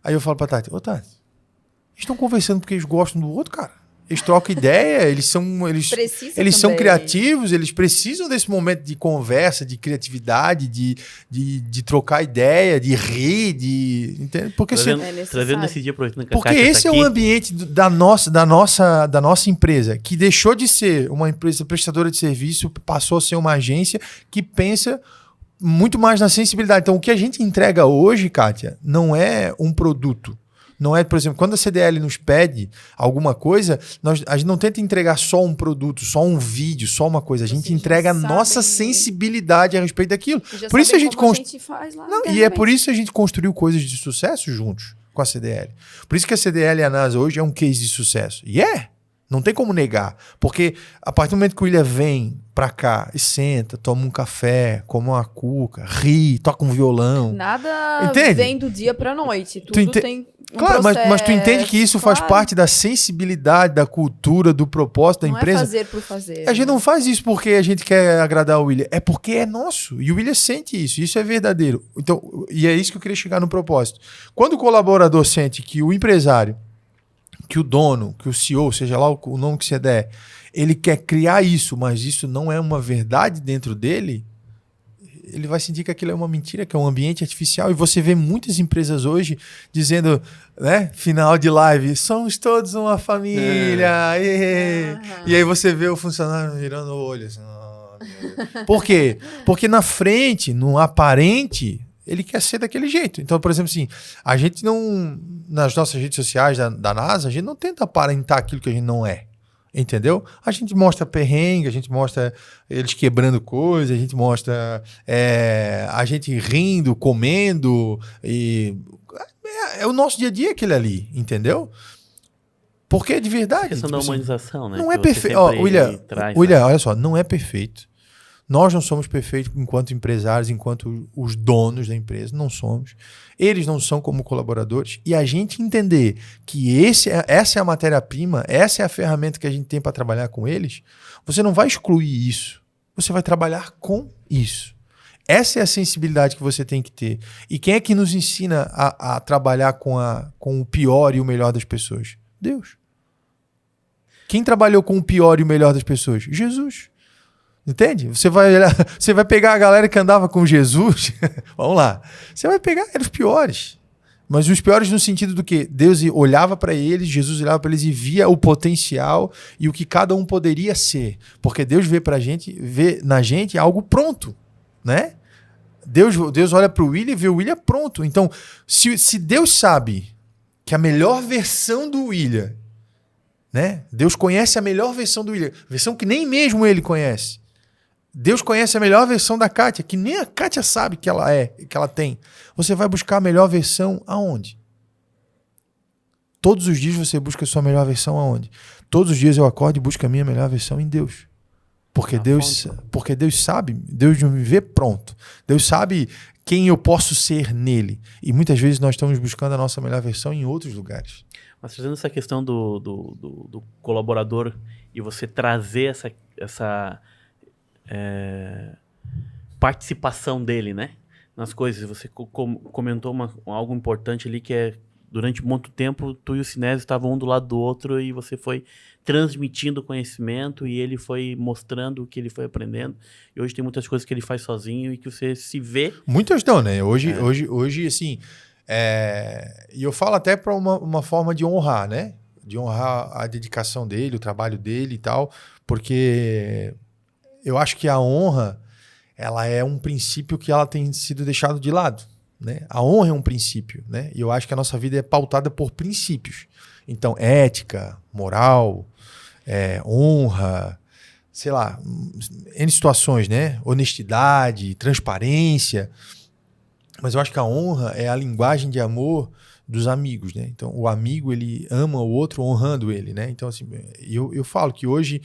Aí eu falo pra Tati, Tati, eles estão conversando porque eles gostam do outro, cara. Eles trocam ideia, eles são Também. criativos, eles precisam desse momento de conversa, de criatividade, de trocar ideia, de rir, entende? Porque trazendo esse dia, aproveitando que a porque Kátia esse tá é aqui, o ambiente da nossa empresa, que deixou de ser uma empresa prestadora de serviço, passou a ser uma agência que pensa muito mais na sensibilidade. Então, o que a gente entrega hoje, Kátia, não é um produto. Não é, por exemplo, quando a CDL nos pede alguma coisa, a gente não tenta entregar só um produto, só um vídeo, só uma coisa. A gente entrega a nossa sensibilidade a respeito daquilo. Por isso a gente faz lá. Não, e é por isso que a gente construiu coisas de sucesso juntos com a CDL. Por isso que a CDL e a NASA hoje é um case de sucesso. E não tem como negar. Porque a partir do momento que o William vem pra cá e senta, toma um café, come uma cuca, ri, toca um violão. Nada vem do dia pra noite. Tudo tem claro, mas tu entende que isso faz parte da sensibilidade, da cultura, do propósito da empresa? Não é fazer por fazer. A gente não faz isso porque a gente quer agradar o William. É porque é nosso. E o William sente isso. Isso é verdadeiro. Então, e é isso que eu queria chegar no propósito. Quando o colaborador sente que o empresário, que o dono, que o CEO, seja lá o nome que você der, ele quer criar isso, mas isso não é uma verdade dentro dele, ele vai sentir que aquilo é uma mentira, que é um ambiente artificial. E você vê muitas empresas hoje dizendo, né, final de live, somos todos uma família. E aí você vê o funcionário virando o olho. Assim, por quê? Porque na frente, no aparente, ele quer ser daquele jeito. Então, por exemplo, assim, a gente não, nas nossas redes sociais da NASA, a gente não tenta aparentar aquilo que a gente não é. Entendeu? A gente mostra perrengue, a gente mostra eles quebrando coisas, a gente mostra a gente rindo, comendo. É o nosso dia a dia aquele ali, entendeu? Porque é de verdade. A questão da humanização, né? Não é perfeito. William, olha só, não é perfeito. Nós não somos perfeitos enquanto empresários, enquanto os donos da empresa, não somos. Eles não são como colaboradores. E a gente entender que essa é a matéria-prima, essa é a ferramenta que a gente tem para trabalhar com eles, você não vai excluir isso. Você vai trabalhar com isso. Essa é a sensibilidade que você tem que ter. E quem é que nos ensina a trabalhar com o pior e o melhor das pessoas? Deus. Quem trabalhou com o pior e o melhor das pessoas? Jesus. Entende? Você vai pegar a galera que andava com Jesus, vamos lá, você vai pegar os piores, mas os piores no sentido do que Deus olhava para eles, Jesus olhava para eles e via o potencial e o que cada um poderia ser, porque Deus vê na gente algo pronto, né? Deus olha para o William e vê o William pronto. Então, se Deus sabe que a melhor versão do William, né? Deus conhece a melhor versão do William, versão que nem mesmo ele conhece. Deus conhece a melhor versão da Kátia, que nem a Kátia sabe que ela tem. Você vai buscar a melhor versão aonde? Todos os dias você busca a sua melhor versão aonde? Todos os dias eu acordo e busco a minha melhor versão em Deus. Porque Deus sabe, Deus me vê pronto. Deus sabe quem eu posso ser nele. E muitas vezes nós estamos buscando a nossa melhor versão em outros lugares. Mas trazendo essa questão do colaborador e você trazer essa participação dele, né, nas coisas. Você comentou algo importante ali, que é, durante muito tempo, tu e o Sinésio estavam um do lado do outro e você foi transmitindo conhecimento e ele foi mostrando o que ele foi aprendendo. E hoje tem muitas coisas que ele faz sozinho e que você se vê... Muitas não, né? Hoje assim... E eu falo até para uma forma de honrar, né? De honrar a dedicação dele, o trabalho dele e tal, porque... Eu acho que a honra, ela é um princípio que ela tem sido deixado de lado, né? A honra é um princípio, né? E eu acho que a nossa vida é pautada por princípios. Então, ética, moral, honra, sei lá, N situações, né? Honestidade, transparência. Mas eu acho que a honra é a linguagem de amor dos amigos, né? Então, o amigo, ele ama o outro honrando ele, né? Então, assim, eu falo que hoje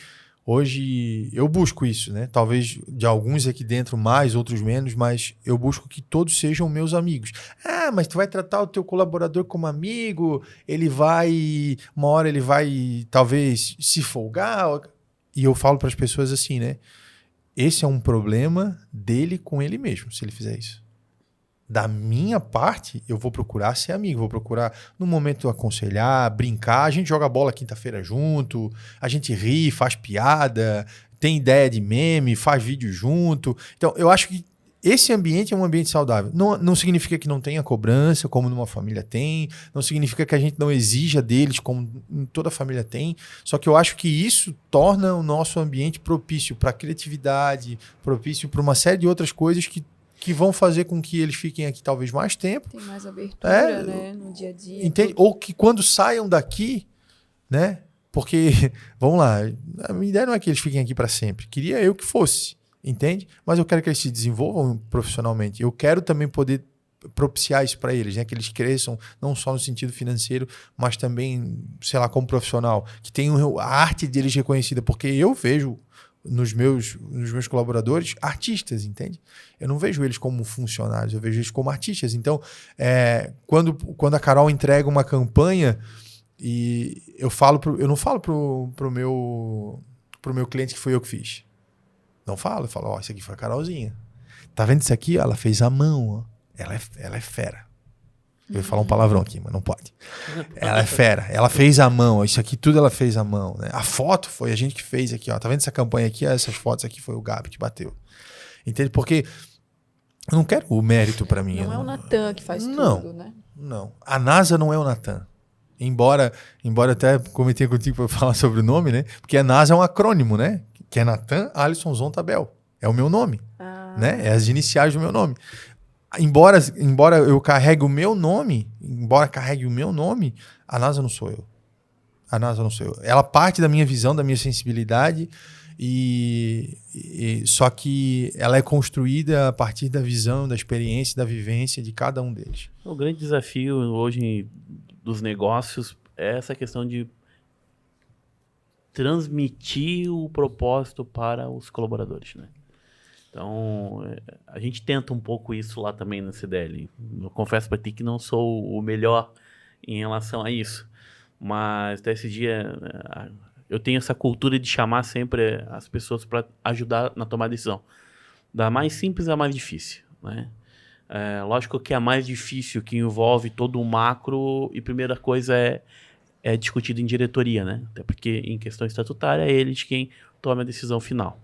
eu busco isso, né? Talvez de alguns aqui dentro mais, outros menos, mas eu busco que todos sejam meus amigos. Ah, mas tu vai tratar o teu colaborador como amigo, uma hora ele vai talvez se folgar. E eu falo para as pessoas assim, né? Esse é um problema dele com ele mesmo, se ele fizer isso. Da minha parte, eu vou procurar ser amigo, vou procurar, no momento, aconselhar, brincar. A gente joga bola quinta-feira junto, a gente ri, faz piada, tem ideia de meme, faz vídeo junto. Então, eu acho que esse ambiente é um ambiente saudável. Não significa que não tenha cobrança, como numa família tem. Não significa que a gente não exija deles, como toda família tem. Só que eu acho que isso torna o nosso ambiente propício para criatividade, propício para uma série de outras coisas que vão fazer com que eles fiquem aqui talvez mais tempo. Tem mais abertura, né? No dia a dia. Entende? Ou que quando saiam daqui, né? Porque, vamos lá, a minha ideia não é que eles fiquem aqui para sempre. Queria eu que fosse. Entende? Mas eu quero que eles se desenvolvam profissionalmente. Eu quero também poder propiciar isso para eles, né? Que eles cresçam, não só no sentido financeiro, mas também, sei lá, como profissional. Que tenham a arte deles reconhecida. Porque eu vejo nos meus colaboradores artistas, entende? Eu não vejo eles como funcionários, eu vejo eles como artistas. Então, quando a Carol entrega uma campanha, e eu não falo pro meu cliente que foi eu que fiz. Não falo, eu falo, ó, isso aqui foi a Carolzinha. Tá vendo isso aqui? Ela fez à mão, ó. Ela é fera. Eu ia falar um palavrão aqui, mas não pode. Ela é fera. Ela fez à mão, ó. Isso aqui tudo ela fez à mão, né? A foto foi a gente que fez aqui, ó. Tá vendo essa campanha aqui? Essas fotos aqui foi o Gabi que bateu. Entende? Porque eu não quero o mérito pra mim. Não é o Natan que faz tudo, né? Não. A NASA não é o Natan. Embora até comentei contigo para falar sobre o nome, né? Porque a NASA é um acrônimo, né? Que é Natan Alisson Zontabel. É o meu nome, né? É as iniciais do meu nome. Embora eu carregue o meu nome, a NASA não sou eu. A NASA não sou eu. Ela parte da minha visão, da minha sensibilidade, só que ela é construída a partir da visão, da experiência, da vivência de cada um deles. O grande desafio hoje dos negócios é essa questão de transmitir o propósito para os colaboradores, né? Então, a gente tenta um pouco isso lá também na CDL. Eu confesso para ti que não sou o melhor em relação a isso, mas até esse dia eu tenho essa cultura de chamar sempre as pessoas para ajudar na tomada de decisão. Da mais simples à mais difícil, né? Lógico que a mais difícil, que envolve todo o macro, e primeira coisa é discutido em diretoria, né? Até porque em questão estatutária é eles quem toma a decisão final.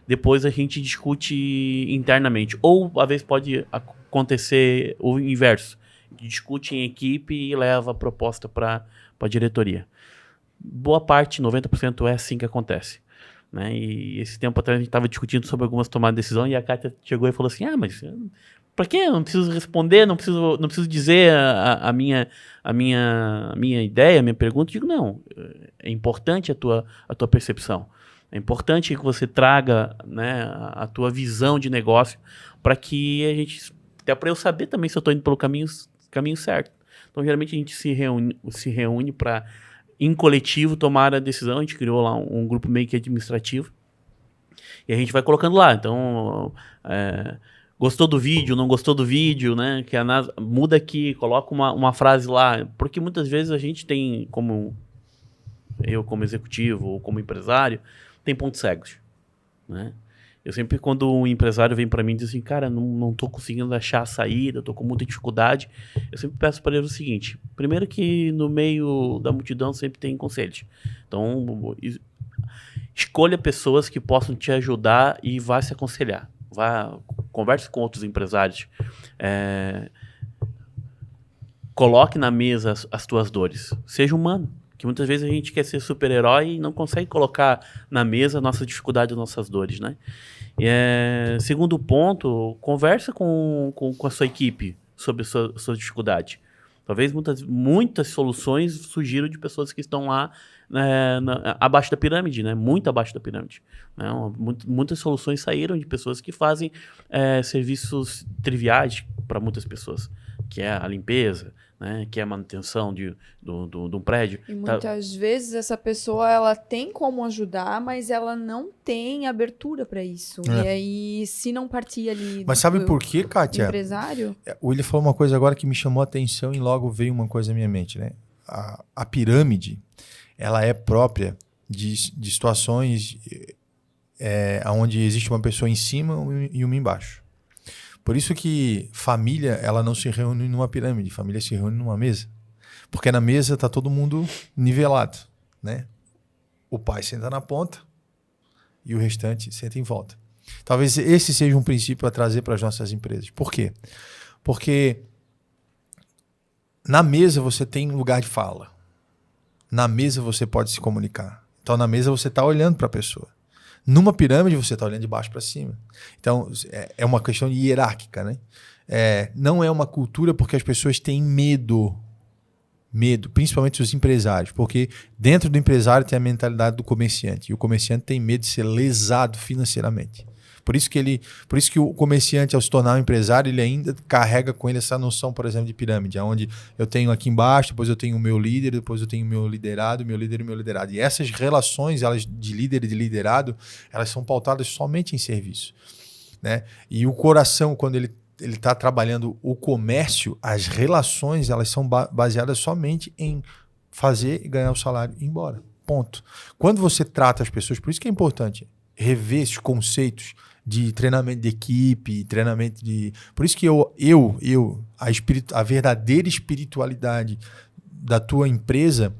Depois a gente discute internamente. Ou, às vezes, pode acontecer o inverso. Discute em equipe e leva a proposta para a diretoria. Boa parte, 90%, é assim que acontece, né? E esse tempo atrás a gente estava discutindo sobre algumas tomadas de decisão e a Kátia chegou e falou assim, mas para quê? Eu não preciso responder, não preciso dizer a minha ideia, a minha pergunta. Eu digo, não, é importante a tua percepção. É importante que você traga, né, a tua visão de negócio para que a gente... Até para eu saber também se eu estou indo pelo caminho certo. Então, geralmente, a gente se reúne para, em coletivo, tomar a decisão. A gente criou lá um grupo meio que administrativo. E a gente vai colocando lá. Então, gostou do vídeo, não gostou do vídeo, né? Que a NASA muda aqui, coloca uma frase lá. Porque muitas vezes a gente tem, como executivo ou como empresário, tem pontos cegos, né? Eu sempre, quando um empresário vem para mim e diz assim, cara, não tô conseguindo achar a saída, tô com muita dificuldade, eu sempre peço para ele o seguinte: primeiro, que no meio da multidão sempre tem conselhos. Então, escolha pessoas que possam te ajudar e vá se aconselhar. Converse com outros empresários. Coloque na mesa as tuas dores. Seja humano. Que muitas vezes a gente quer ser super-herói e não consegue colocar na mesa a nossa dificuldade, nossas dores, né? Segundo ponto, conversa com a sua equipe sobre a sua dificuldade. Talvez muitas soluções surgiram de pessoas que estão lá abaixo da pirâmide, né? Muito abaixo da pirâmide, né? Muitas soluções saíram de pessoas que fazem serviços triviais para muitas pessoas, que é a limpeza, né, que é a manutenção de um prédio. E muitas vezes essa pessoa ela tem como ajudar, mas ela não tem abertura para isso. E aí, se não partir ali... Mas sabe por quê, Kátia? Empresário? O William falou uma coisa agora que me chamou a atenção e logo veio uma coisa na minha mente, né? A pirâmide, ela é própria de situações onde existe uma pessoa em cima e uma embaixo. Por isso que família, ela não se reúne numa pirâmide, família se reúne numa mesa. Porque na mesa tá todo mundo nivelado, né? O pai senta na ponta e o restante senta em volta. Talvez esse seja um princípio a trazer para as nossas empresas. Por quê? Porque na mesa você tem lugar de fala. Na mesa você pode se comunicar. Então na mesa você está olhando para a pessoa. Numa pirâmide você está olhando de baixo para cima. Então é uma questão hierárquica, né? Não é uma cultura porque as pessoas têm medo, principalmente os empresários, porque dentro do empresário tem a mentalidade do comerciante, e o comerciante tem medo de ser lesado financeiramente. Por isso que o comerciante, ao se tornar um empresário, ele ainda carrega com ele essa noção, por exemplo, de pirâmide, onde eu tenho aqui embaixo, depois eu tenho o meu líder, depois eu tenho o meu liderado, meu líder e meu liderado. E essas relações, elas de líder e de liderado, elas são pautadas somente em serviço, né? E o coração, quando ele está trabalhando o comércio, as relações, elas são baseadas somente em fazer e ganhar o salário e ir embora. Ponto. Quando você trata as pessoas, por isso que é importante rever esses conceitos de treinamento de equipe, treinamento de... Por isso que a verdadeira espiritualidade da tua empresa,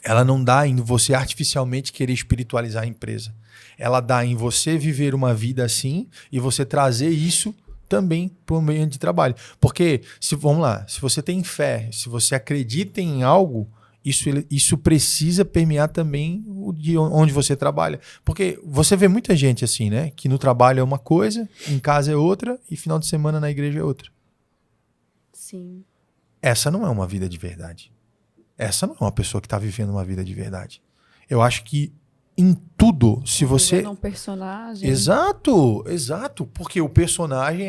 ela não dá em você artificialmente querer espiritualizar a empresa. Ela dá em você viver uma vida assim e você trazer isso também para o ambiente de trabalho. Porque, vamos lá, se você tem fé, se você acredita em algo, isso precisa permear também de onde você trabalha. Porque você vê muita gente assim, né? Que no trabalho é uma coisa, em casa é outra e final de semana na igreja é outra. Sim. Essa não é uma vida de verdade. Essa não é uma pessoa que está vivendo uma vida de verdade. Eu acho que em tudo, se você... É um personagem. Exato. Porque o personagem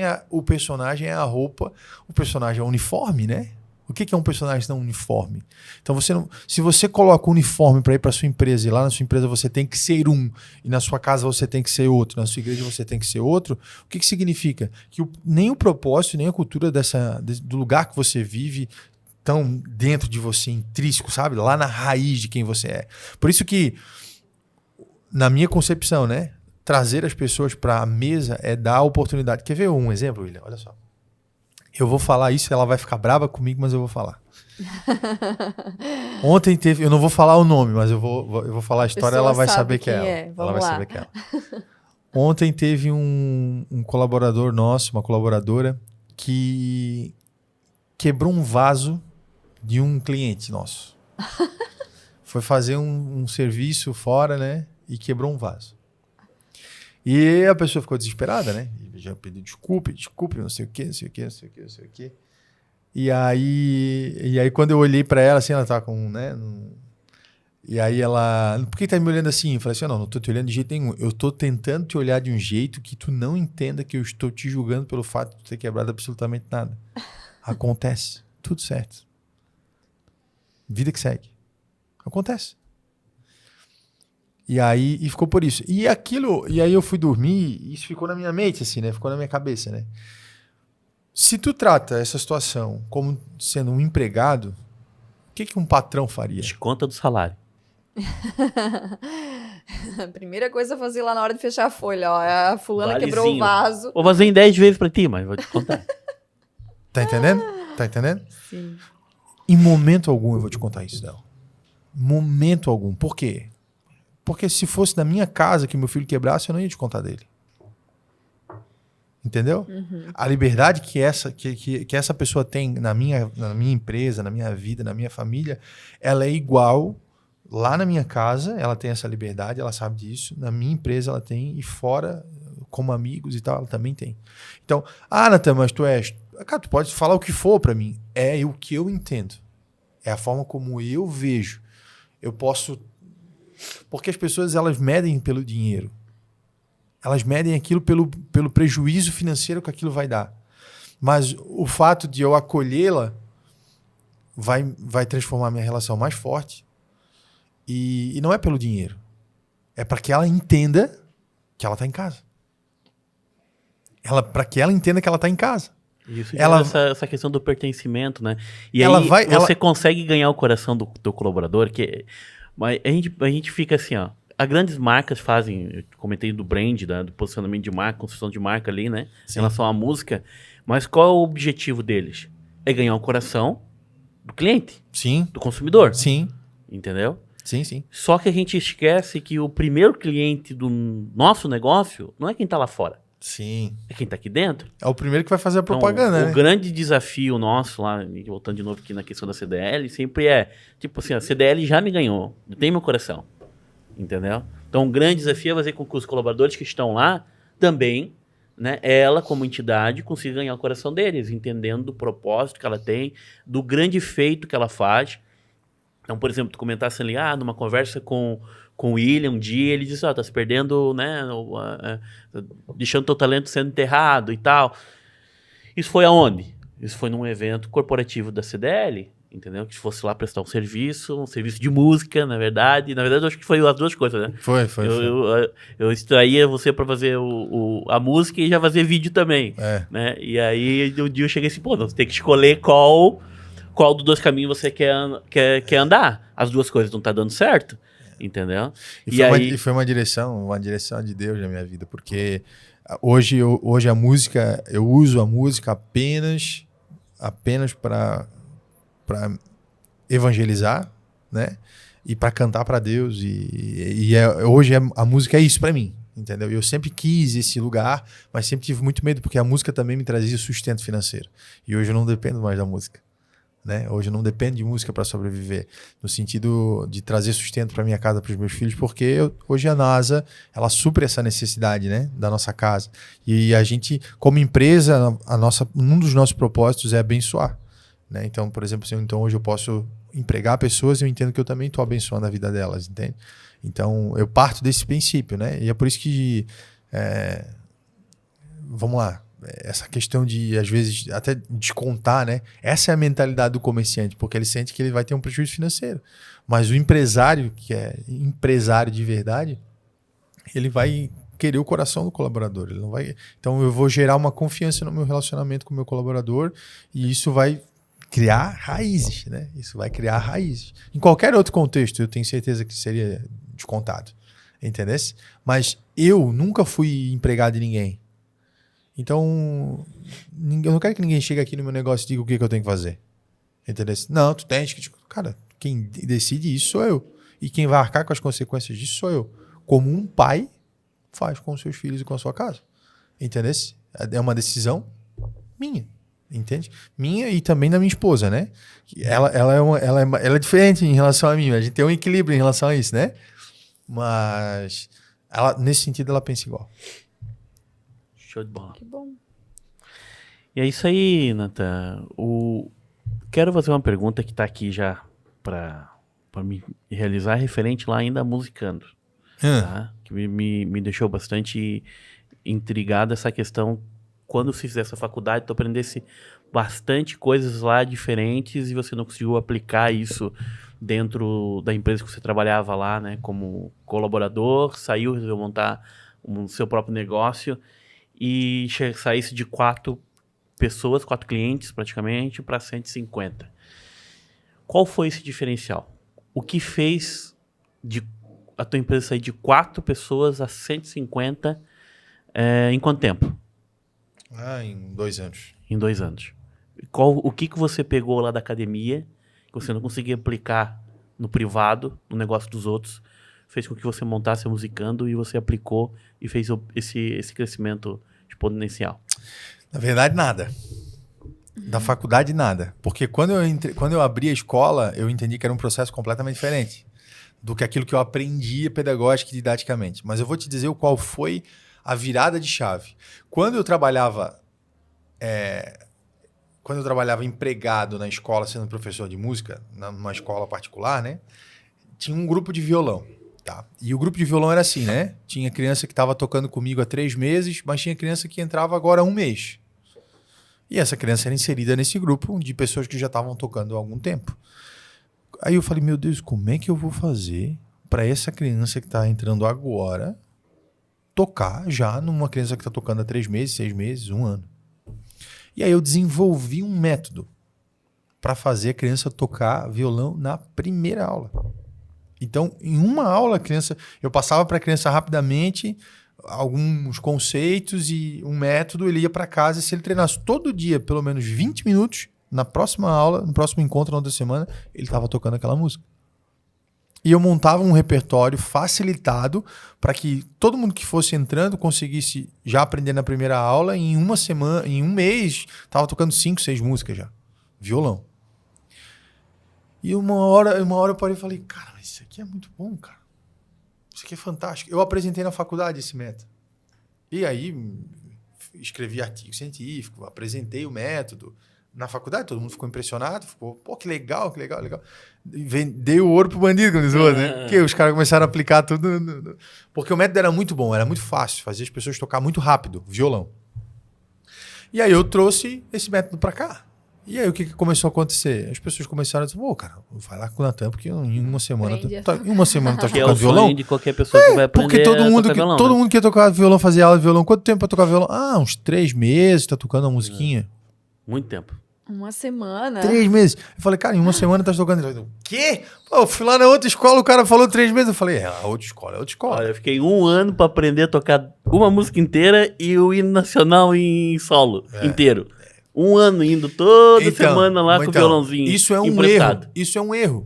é a roupa, o personagem é o uniforme, né? O que é um personagem não uniforme? Então, se você coloca o uniforme para ir para sua empresa e lá na sua empresa você tem que ser um, e na sua casa você tem que ser outro, na sua igreja você tem que ser outro, o que significa? Que nem o propósito, nem a cultura do lugar que você vive estão dentro de você, intrínseco, sabe? Lá na raiz de quem você é. Por isso que, na minha concepção, né? Trazer as pessoas para a mesa é dar a oportunidade. Quer ver um exemplo, William? Olha só. Eu vou falar isso, ela vai ficar brava comigo, mas eu vou falar. Ontem eu não vou falar o nome, mas eu vou falar a história, ela vai saber que é ela. Ela vai saber que é ela. Ontem teve um colaborador nosso, uma colaboradora, que quebrou um vaso de um cliente nosso. Foi fazer um serviço fora, né? E quebrou um vaso. E a pessoa ficou desesperada, né? Já pediu desculpe, não sei o quê. E aí quando eu olhei pra ela, assim, ela tava com, né? E aí ela... Por que tá me olhando assim? Eu falei assim, não tô te olhando de jeito nenhum. Eu tô tentando te olhar de um jeito que tu não entenda que eu estou te julgando pelo fato de tu ter quebrado absolutamente nada. Acontece. Tudo certo. Vida que segue. Acontece. E aí ficou por isso. E aí eu fui dormir e isso ficou na minha mente, assim, né? Ficou na minha cabeça, né? Se tu trata essa situação como sendo um empregado, o que um patrão faria? Desconta do salário. A primeira coisa a fazer lá na hora de fechar a folha, ó. A fulana Valezinho. quebrou o vaso. Vou fazer em 10 vezes pra ti, mas vou te contar. Tá entendendo? Tá entendendo? Sim. Em momento algum eu vou te contar isso dela. Momento algum. Por quê? Porque se fosse na minha casa que meu filho quebrasse, eu não ia te contar dele. Entendeu? Uhum. A liberdade que essa pessoa tem na minha empresa, na minha vida, na minha família, ela é igual lá na minha casa, ela tem essa liberdade, ela sabe disso. Na minha empresa ela tem, e fora, como amigos e tal, ela também tem. Então, Natan, mas cara, tu pode falar o que for pra mim. É o que eu entendo. É a forma como eu vejo. Eu posso... Porque as pessoas, elas medem pelo dinheiro. Elas medem aquilo pelo prejuízo financeiro que aquilo vai dar. Mas o fato de eu acolhê-la vai transformar a minha relação mais forte. E não é pelo dinheiro. É para que ela entenda que ela está em casa. Para que ela entenda que ela está em casa. Isso, essa questão do pertencimento, né? E você consegue ganhar o coração do colaborador, mas a gente fica assim, ó. as grandes marcas fazem, eu comentei do brand, do posicionamento de marca, construção de marca ali, né? Em relação à música. Mas qual é o objetivo deles? É ganhar o coração do cliente, Sim, do consumidor. sim, Entendeu? sim. Só que a gente esquece que o primeiro cliente do nosso negócio não é quem tá lá fora, Sim. é quem tá aqui dentro. É o primeiro que vai fazer a Então, propaganda, o né? grande desafio nosso lá, e voltando de novo aqui na questão da CDL, sempre é, tipo assim, a CDL já me ganhou, tem meu coração, entendeu? Então, o grande desafio é fazer com que os colaboradores que estão lá também, né, ela como entidade consiga ganhar o coração deles, entendendo do propósito que ela tem, do grande feito que ela faz. Então, por exemplo, tu comentasse ali, numa conversa com o William um dia, ele disse, tá se perdendo, né, deixando teu talento sendo enterrado e tal. Isso foi aonde? Isso foi num evento corporativo da CDL, entendeu? Que fosse lá prestar um serviço de música, na verdade. Na verdade, eu acho que foi as duas coisas, né? Foi. Eu extraía você para fazer a música e já fazer vídeo também, né? E aí, um dia eu cheguei assim, pô, você tem que escolher qual dos dois caminhos você quer andar. As duas coisas não tá dando certo, entendeu? E foi uma direção de Deus na minha vida, porque hoje a música, eu uso a música apenas para evangelizar, né? E para cantar para Deus. Hoje a música é isso para mim, entendeu? Eu sempre quis esse lugar, mas sempre tive muito medo, porque a música também me trazia sustento financeiro. E hoje eu não dependo mais da música, né? Hoje eu não dependo de música para sobreviver, no sentido de trazer sustento para minha casa, para os meus filhos, porque hoje a NASA, ela supre essa necessidade, né, da nossa casa. E a gente, como empresa, um dos nossos propósitos é abençoar, né? Então, por exemplo, então hoje eu posso empregar pessoas e eu entendo que eu também estou abençoando a vida delas, entende? Então, eu parto desse princípio, né? E é por isso que, vamos lá, essa questão de, às vezes, até descontar, né? Essa é a mentalidade do comerciante, porque ele sente que ele vai ter um prejuízo financeiro. Mas o empresário, que é empresário de verdade, ele vai querer o coração do colaborador. Ele não vai... Então, eu vou gerar uma confiança no meu relacionamento com o meu colaborador e isso vai criar raízes, né? Isso vai criar raízes. Em qualquer outro contexto, eu tenho certeza que seria descontado. Entendesse? Mas eu nunca fui empregado de ninguém. Então, eu não quero que ninguém chegue aqui no meu negócio e diga o que eu tenho que fazer. Entendeu? Não, tu tens que... Cara, quem decide isso sou eu. E quem vai arcar com as consequências disso sou eu. Como um pai faz com os seus filhos e com a sua casa. Entendeu? É uma decisão minha. Entende? Minha e também da minha esposa, né? Ela é diferente em relação a mim. A gente tem um equilíbrio em relação a isso, né? Mas nesse sentido ela pensa igual. Show de bola. Que bom. E é isso aí, Nathan. Quero fazer uma pergunta que tá aqui já para me realizar, referente lá ainda a Musicando. Tá? Que me deixou bastante intrigado essa questão. Quando você fizer essa faculdade, tu aprendesse bastante coisas lá diferentes e você não conseguiu aplicar isso dentro da empresa que você trabalhava lá, né? Como colaborador, saiu, resolveu montar o seu próprio negócio e saísse de 4 pessoas, 4 clientes praticamente, para 150. Qual foi esse diferencial? O que fez a tua empresa sair de 4 pessoas a 150 em quanto tempo? Em 2 anos. Em 2 anos. O que você pegou lá da academia que você não conseguia aplicar no privado, no negócio dos outros, fez com que você montasse a Musicando e você aplicou e fez esse crescimento exponencial? Na verdade, nada. Da faculdade, nada. Porque quando eu abri a escola, eu entendi que era um processo completamente diferente do que aquilo que eu aprendia pedagógica e didaticamente. Mas eu vou te dizer qual foi a virada de chave. Quando eu trabalhava empregado na escola, sendo professor de música, numa escola particular, né? Tinha um grupo de violão. Tá? E o grupo de violão era assim, né? Tinha criança que estava tocando comigo há 3 meses, mas tinha criança que entrava agora há 1 mês. E essa criança era inserida nesse grupo de pessoas que já estavam tocando há algum tempo. Aí eu falei, meu Deus, como é que eu vou fazer para essa criança que está entrando agora tocar já numa criança que está tocando há 3 meses, 6 meses, 1 ano? E aí eu desenvolvi um método para fazer a criança tocar violão na primeira aula. Então, em uma aula, eu passava para a criança rapidamente alguns conceitos e um método, ele ia para casa e se ele treinasse todo dia, pelo menos 20 minutos, na próxima aula, no próximo encontro na outra semana, ele estava tocando aquela música. E eu montava um repertório facilitado para que todo mundo que fosse entrando conseguisse já aprender na primeira aula. E em uma semana, em um mês, estava tocando 5, 6 músicas já. Violão. E uma hora eu parei e falei, cara, mas isso aqui é muito bom, cara. Isso aqui é fantástico. Eu apresentei na faculdade esse método. E aí escrevi artigo científico, apresentei o método. Na faculdade, todo mundo ficou impressionado, ficou, pô, que legal, que legal, legal. Dei o ouro pro bandido, como diz o outro, né? Porque os caras começaram a aplicar tudo. Porque o método era muito bom, era muito fácil, fazia as pessoas tocar muito rápido, violão. E aí eu trouxe esse método pra cá. E aí o que começou a acontecer? As pessoas começaram a dizer, pô, cara, vai lá com o Natan, porque em uma semana tu tá Que é tocando o violão. sonho de qualquer pessoa que vai aprender Porque todo mundo, violão, todo né? mundo que ia tocar violão, fazia aula de violão. Quanto tempo pra tocar violão? Ah, uns 3 meses, tá tocando uma musiquinha. Muito tempo. Uma semana. 3 meses. Eu falei, cara, em uma semana tá tocando. Ele falou, o quê? Pô, eu fui lá na outra escola, o cara falou 3 meses. Eu falei, a outra escola é outra escola. Olha, eu fiquei 1 ano pra aprender a tocar uma música inteira e o hino nacional em solo inteiro. 1 ano indo toda semana lá com o violãozinho isso é um emprestado. erro. Isso é um erro.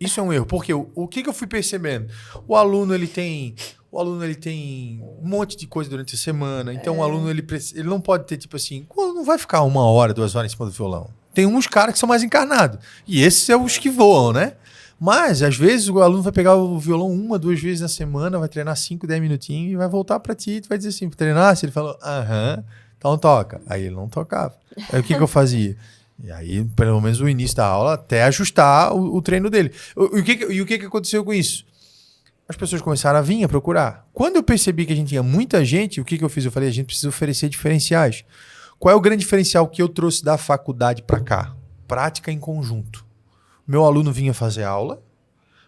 Isso é um erro. Porque o que eu fui percebendo? O aluno, ele tem um monte de coisa durante a semana. Então, o aluno, ele não pode ter, tipo assim, não vai ficar 1 hora, 2 horas em cima do violão. Tem uns caras que são mais encarnados. E esses são os que voam, né? Mas, às vezes, o aluno vai pegar o violão 1, 2 vezes na semana, vai treinar 5, 10 minutinhos e vai voltar pra ti. Tu vai dizer assim, treinar? Se ele falou, então toca. Aí ele não tocava. Aí o que eu fazia? E aí, pelo menos no início da aula, até ajustar o treino dele. E o que aconteceu com isso? As pessoas começaram a vir a procurar. Quando eu percebi que a gente tinha muita gente, o que eu fiz? Eu falei, a gente precisa oferecer diferenciais. Qual é o grande diferencial que eu trouxe da faculdade para cá? Prática em conjunto. Meu aluno vinha fazer aula,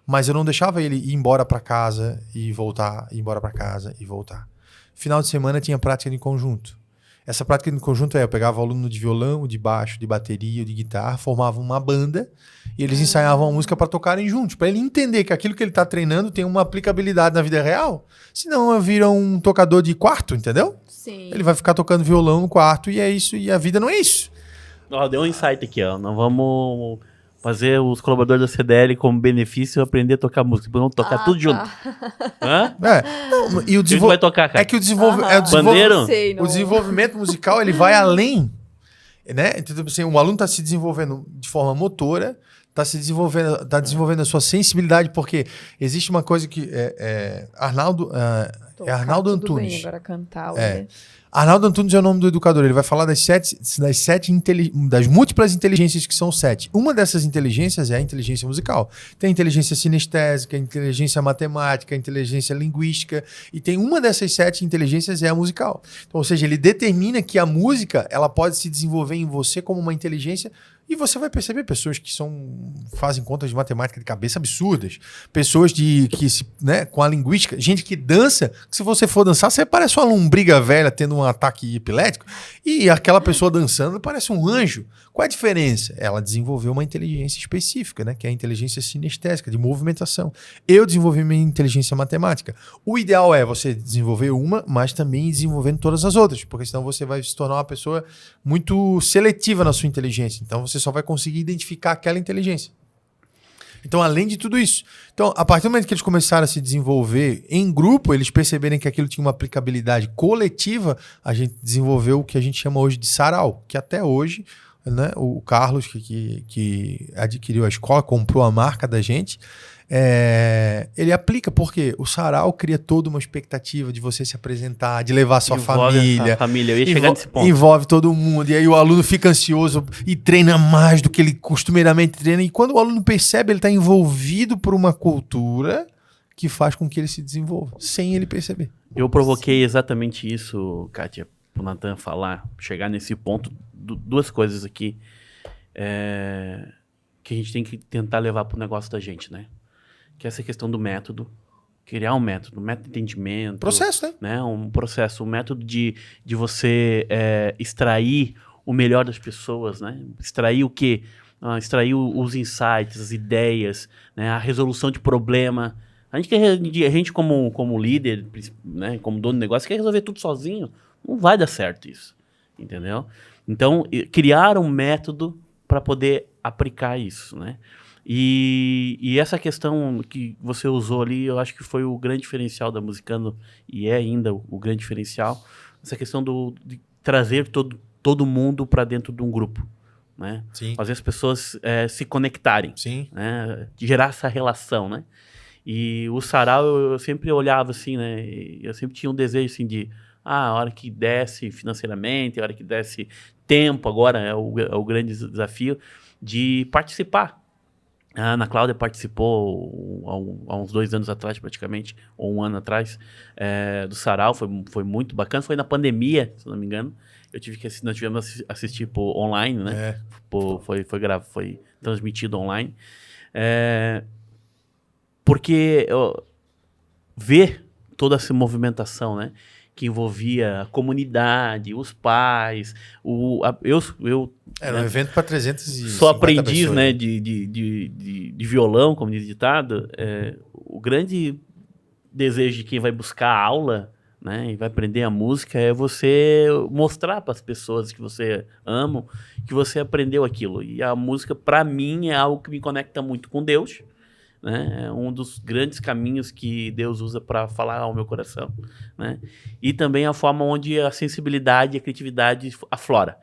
mas eu não deixava ele ir embora para casa e voltar, ir embora para casa e voltar. Final de semana tinha prática em conjunto. Essa prática em conjunto eu pegava o aluno de violão, de baixo, de bateria, de guitarra, formavam uma banda e eles ensaiavam a música para tocarem juntos, para ele entender que aquilo que ele está treinando tem uma aplicabilidade na vida real. Senão vira um tocador de quarto, entendeu? Sim. Ele vai ficar tocando violão no quarto e é isso, e a vida não é isso. Ó, deu um insight aqui, ó. Nós vamos fazer os colaboradores da CDL como benefício aprender a tocar música. Vamos tocar tudo junto. Hã? Não, e o Quem vai tocar, cara? É que o Bandeiro? o desenvolvimento musical ele vai além, né? Então, assim, o aluno está se desenvolvendo de forma motora, está desenvolvendo a sua sensibilidade, porque existe uma coisa que Arnaldo Antunes. Bem, agora cantar. Arnaldo Antunes é o nome do educador. Ele vai falar das múltiplas inteligências que são 7. Uma dessas inteligências é a inteligência musical. Tem a inteligência sinestésica, a inteligência matemática, a inteligência linguística. E tem uma dessas 7 inteligências é a musical. Então, ou seja, ele determina que a música ela pode se desenvolver em você como uma inteligência. E você vai perceber pessoas que fazem contas de matemática de cabeça absurdas. Pessoas com a linguística. Gente que dança, que se você for dançar, você parece uma lombriga velha tendo um ataque epilético. E aquela pessoa dançando parece um anjo. Qual é a diferença? Ela desenvolveu uma inteligência específica, né? Que é a inteligência sinestésica, de movimentação. Eu desenvolvi minha inteligência matemática. O ideal é você desenvolver uma, mas também ir desenvolvendo todas as outras. Porque senão você vai se tornar uma pessoa muito seletiva na sua inteligência. Então você só vai conseguir identificar aquela inteligência. Então, além de tudo isso. Então, a partir do momento que eles começaram a se desenvolver em grupo, eles perceberem que aquilo tinha uma aplicabilidade coletiva, a gente desenvolveu o que a gente chama hoje de sarau, que até hoje, né, o Carlos, que adquiriu a escola, comprou a marca da gente, ele aplica, porque o sarau cria toda uma expectativa de você se apresentar, de levar a sua família. Eu ia chegar nesse ponto. Envolve todo mundo. E aí o aluno fica ansioso e treina mais do que ele costumeiramente treina. E quando o aluno percebe, ele está envolvido por uma cultura que faz com que ele se desenvolva, sem ele perceber. Eu provoquei exatamente isso, Kátia, pro Natan falar, chegar nesse ponto. 2 coisas aqui que a gente tem que tentar levar pro negócio da gente, né? Que é essa questão do método, criar um método de entendimento. Processo, né? Um processo, um método de você extrair o melhor das pessoas, né? Extrair o quê? extrair os insights, as ideias, né, a resolução de problema. A gente como líder, né, como dono do negócio, quer resolver tudo sozinho. Não vai dar certo isso, entendeu? Então, criar um método para poder aplicar isso, né? E essa questão que você usou ali, eu acho que foi o grande diferencial da Musicando, e é ainda o grande diferencial, essa questão de trazer todo mundo para dentro de um grupo, né? Sim. Fazer as pessoas se conectarem, Sim. né? Gerar essa relação, né? E o sarau eu sempre olhava assim, né? Eu sempre tinha um desejo assim a hora que desce financeiramente, a hora que desce tempo, agora é o grande desafio de participar. A Ana Cláudia participou há uns 2 anos atrás, praticamente, ou 1 ano atrás, do sarau, foi muito bacana. Foi na pandemia, se não me engano. Nós tivemos assistir online, né? Foi transmitido online. Porque ver toda essa movimentação, né? Que envolvia a comunidade, os pais, Era um evento para 350 sou aprendiz, pessoas, né, de violão, como diz o ditado. O grande desejo de quem vai buscar a aula, né, e vai aprender a música é você mostrar para as pessoas que você ama que você aprendeu aquilo. E a música, para mim, é algo que me conecta muito com Deus, né? É um dos grandes caminhos que Deus usa para falar ao meu coração, né? E também a forma onde a sensibilidade e a criatividade aflora.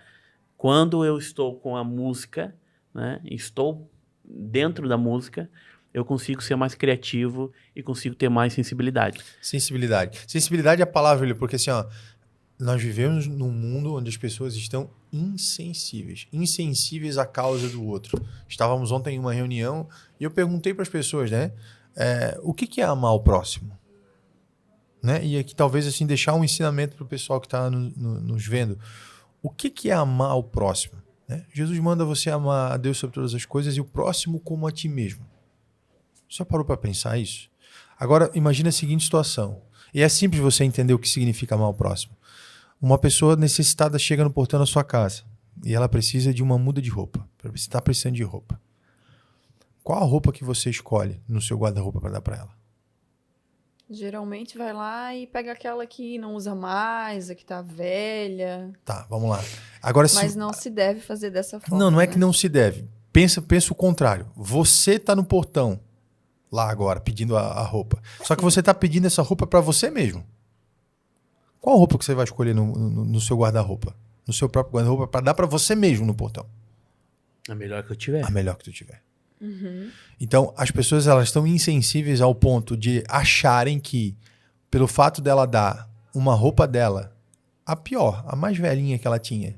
Quando eu estou com a música, né, estou dentro da música, eu consigo ser mais criativo e consigo ter mais sensibilidade. Sensibilidade. Sensibilidade é a palavra, William, porque assim, ó, nós vivemos num mundo onde as pessoas estão insensíveis à causa do outro. Estávamos ontem em uma reunião e eu perguntei para as pessoas, né, o que é amar o próximo? Né? E aqui talvez assim deixar um ensinamento para o pessoal que está nos vendo. O que é amar o próximo? Né? Jesus manda você amar a Deus sobre todas as coisas e o próximo como a ti mesmo. Você já parou para pensar isso? Agora, imagine a seguinte situação. E é simples você entender o que significa amar o próximo. Uma pessoa necessitada chega no portão da sua casa e ela precisa de uma muda de roupa. Você está precisando de roupa. Qual a roupa que você escolhe no seu guarda-roupa para dar para ela? Geralmente vai lá e pega aquela que não usa mais, a que tá velha. Tá, vamos lá. Agora, Mas não se deve fazer dessa forma. Não é né? que não se deve. Pensa o contrário. Você está no portão lá agora pedindo a roupa. Só que você está pedindo essa roupa para você mesmo. Qual roupa que você vai escolher no seu guarda-roupa? No seu próprio guarda-roupa para dar para você mesmo no portão? A melhor que eu tiver. A melhor que tu tiver. Uhum. Então, as pessoas elas estão insensíveis ao ponto de acharem que, pelo fato dela dar uma roupa dela, a pior, a mais velhinha que ela tinha,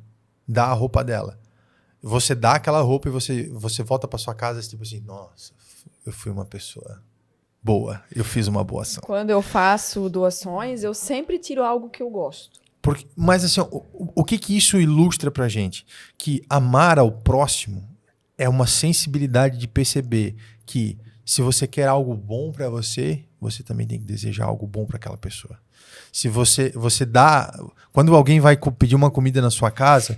dá a roupa dela. Você dá aquela roupa e você volta para sua casa tipo assim, nossa, eu fui uma pessoa boa, eu fiz uma boa ação. Quando eu faço doações, eu sempre tiro algo que eu gosto. Mas assim, o que isso ilustra pra gente? Que amar ao próximo é uma sensibilidade de perceber que se você quer algo bom para você, você também tem que desejar algo bom para aquela pessoa. Se você dá... Quando alguém vai pedir uma comida na sua casa,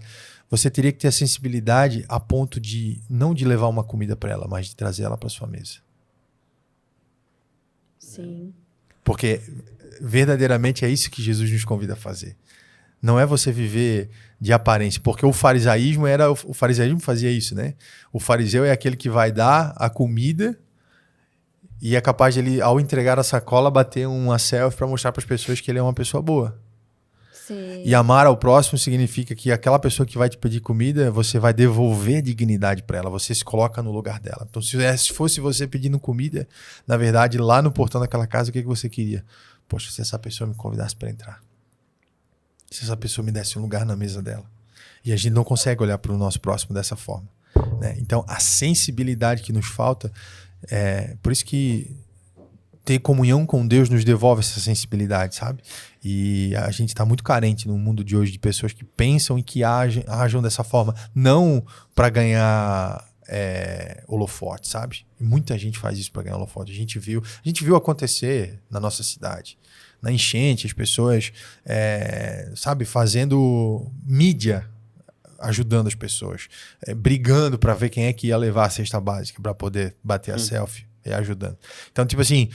você teria que ter a sensibilidade a ponto de não de levar uma comida para ela, mas de trazer ela para sua mesa. Sim. Porque verdadeiramente é isso que Jesus nos convida a fazer. Não é você viver de aparência, porque o farisaísmo fazia isso, né? O fariseu é aquele que vai dar a comida e é capaz de ele, ao entregar a sacola, bater uma selfie para mostrar para as pessoas que ele é uma pessoa boa. Sim. E amar ao próximo significa que aquela pessoa que vai te pedir comida, você vai devolver dignidade para ela, você se coloca no lugar dela. Então, se fosse você pedindo comida, na verdade, lá no portão daquela casa, o que você queria? Poxa, se essa pessoa me convidasse para entrar. Se essa pessoa me desse um lugar na mesa dela. E a gente não consegue olhar para o nosso próximo dessa forma. Né? Então, a sensibilidade que nos falta, por isso que ter comunhão com Deus nos devolve essa sensibilidade, sabe? E a gente está muito carente no mundo de hoje de pessoas que pensam e que ajam dessa forma. Não para ganhar holofote, sabe? Muita gente faz isso para ganhar holofote. A gente viu acontecer na nossa cidade. Na enchente, as pessoas, sabe, fazendo mídia ajudando as pessoas, brigando para ver quem é que ia levar a cesta básica para poder bater a selfie e ajudando. Então, tipo assim,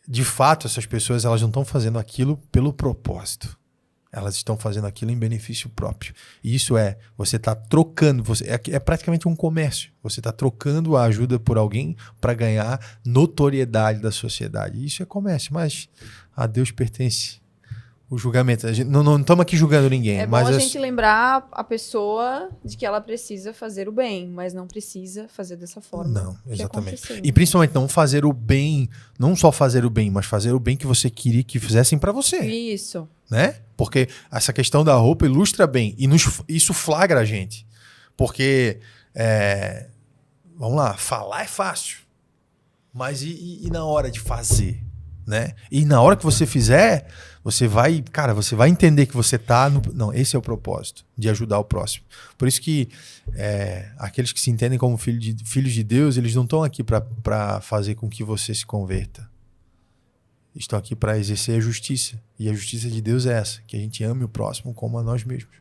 de fato, essas pessoas elas não estão fazendo aquilo pelo propósito. Elas estão fazendo aquilo em benefício próprio. E isso você está trocando, é praticamente um comércio. Você está trocando a ajuda por alguém para ganhar notoriedade da sociedade. Isso é comércio, mas a Deus pertence o julgamento. Não estamos aqui julgando ninguém. É bom mas a gente lembrar a pessoa de que ela precisa fazer o bem, mas não precisa fazer dessa forma. Não, exatamente. aconteceu. E principalmente não fazer o bem, não só fazer o bem, mas fazer o bem que você queria que fizessem para você. Isso. Né? Porque essa questão da roupa ilustra bem e isso flagra a gente. Porque, vamos lá, falar é fácil, mas e na hora de fazer? Né? E na hora que você fizer, você vai entender que você tá não, esse é o propósito, de ajudar o próximo. Por isso que aqueles que se entendem como filhos de Deus, eles não estão aqui para fazer com que você se converta. Estão aqui para exercer a justiça. E a justiça de Deus é essa, que a gente ame o próximo como a nós mesmos.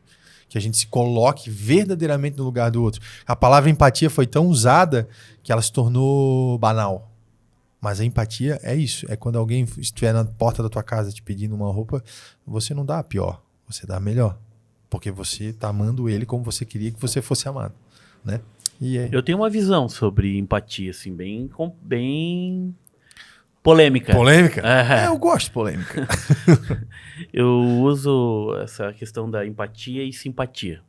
Que a gente se coloque verdadeiramente no lugar do outro. A palavra empatia foi tão usada que ela se tornou banal. Mas a empatia é isso. É quando alguém estiver na porta da tua casa te pedindo uma roupa, você não dá a pior, você dá a melhor. Porque você está amando ele como você queria que você fosse amado. Né? Eu tenho uma visão sobre empatia, assim, bem polêmica. Polêmica? Eu gosto de polêmica. Eu uso essa questão da empatia e simpatia.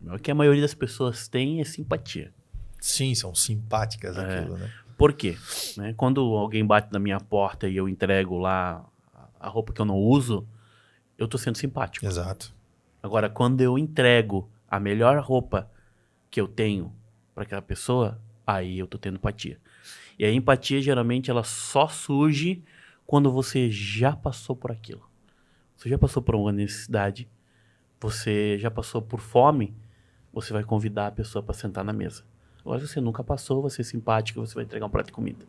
O que a maioria das pessoas tem é simpatia. Sim, são simpáticas aquilo, né? Por quê? Né? Quando alguém bate na minha porta e eu entrego lá a roupa que eu não uso, eu tô sendo simpático. Exato. Agora, quando eu entrego a melhor roupa que eu tenho para aquela pessoa, aí eu tô tendo empatia. E a empatia, geralmente, ela só surge quando você já passou por aquilo. Você já passou por uma necessidade, você já passou por fome, você vai convidar a pessoa para sentar na mesa. Agora, se você nunca passou, você é simpático, você vai entregar um prato de comida.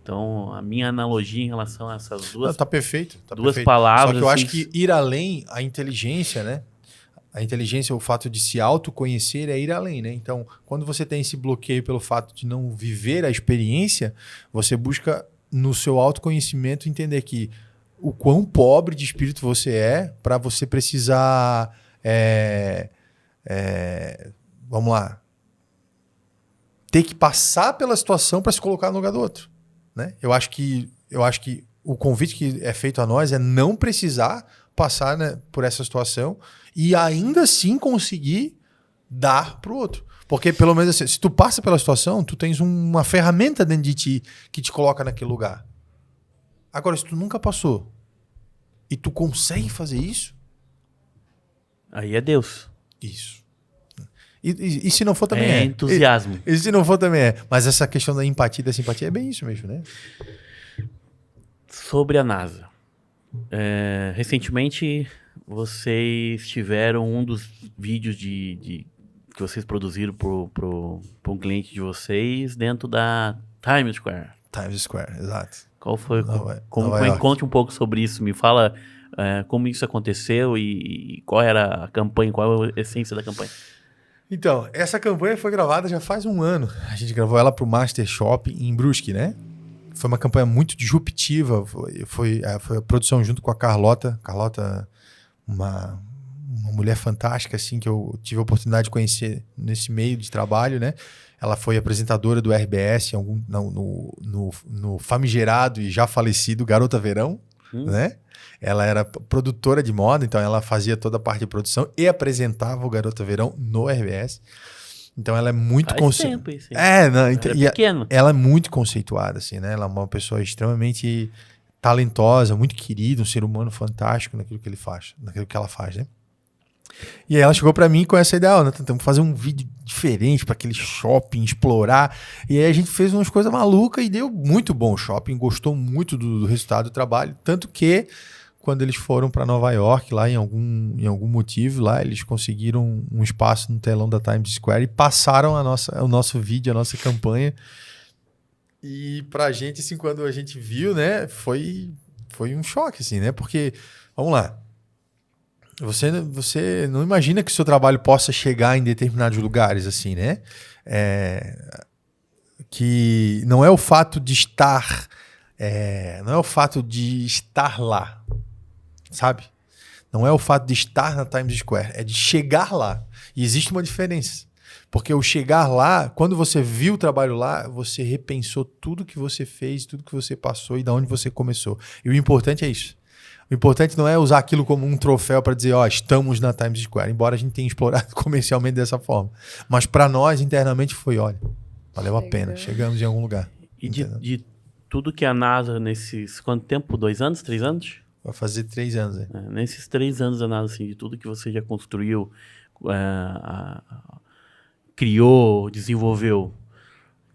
Então, a minha analogia em relação a essas duas... Tá perfeito. Duas palavras. Só que eu acho assim, que ir além, a inteligência, né? A inteligência, o fato de se autoconhecer é ir além, né? Então, quando você tem esse bloqueio pelo fato de não viver a experiência, você busca, no seu autoconhecimento, entender que o quão pobre de espírito você é para você precisar... vamos lá. Ter que passar pela situação para se colocar no lugar do outro. Né? Eu acho que o convite que é feito a nós é não precisar passar, né, por essa situação e ainda assim conseguir dar para o outro. Porque, pelo menos, assim, se tu passa pela situação, tu tens uma ferramenta dentro de ti que te coloca naquele lugar. Agora, se tu nunca passou e tu consegue fazer isso... Aí é Deus. Isso. E se não for também é entusiasmo. E se não for também é. Mas essa questão da empatia e da simpatia é bem isso mesmo, né? Sobre a NASA. Recentemente, vocês tiveram um dos vídeos que vocês produziram para um cliente de vocês dentro da Times Square. Times Square, exato. Qual foi? Nova Conte um pouco sobre isso. Me fala como isso aconteceu e qual era a campanha, qual é a essência da campanha. Então, essa campanha foi gravada já faz um ano. A gente gravou ela para o Master Shop em Brusque, né? Foi uma campanha muito disruptiva. Foi a produção junto com a Carlota. Carlota, uma mulher fantástica, assim, que eu tive a oportunidade de conhecer nesse meio de trabalho, né? Ela foi apresentadora do RBS no famigerado e já falecido Garota Verão, né? Ela era produtora de moda, então ela fazia toda a parte de produção e apresentava o Garota Verão no RBS. Então ela é muito tempo isso. Ela é muito conceituada, assim, né? Ela é uma pessoa extremamente talentosa, muito querida, um ser humano fantástico naquilo que ele faz, naquilo que ela faz, né? E aí ela chegou pra mim com essa ideia, né? Tentamos fazer um vídeo diferente para aquele shopping, explorar. E aí a gente fez umas coisas malucas e deu muito bom o shopping, gostou muito do resultado do trabalho, tanto que quando eles foram para Nova York, lá em algum motivo, lá eles conseguiram um espaço no telão da Times Square e passaram o nosso vídeo, a nossa campanha. E pra gente, assim, quando a gente viu, né, foi um choque, assim, né? Porque, vamos lá, Você não imagina que o seu trabalho possa chegar em determinados lugares, assim, né? Que não é o fato de estar... não é o fato de estar lá, sabe? Não é o fato de estar na Times Square, é de chegar lá. E existe uma diferença. Porque o chegar lá, quando você viu o trabalho lá, você repensou tudo que você fez, tudo que você passou e de onde você começou. E o importante é isso. O importante não é usar aquilo como um troféu para dizer, ó, estamos na Times Square, embora a gente tenha explorado comercialmente dessa forma. Mas para nós, internamente, foi, olha, valeu a pena, chegamos em algum lugar. E de tudo que a NASA, nesses, quanto tempo? 2 anos, 3 anos? Vai fazer 3 anos. Nesses 3 anos da NASA, assim, de tudo que você já construiu, criou, desenvolveu,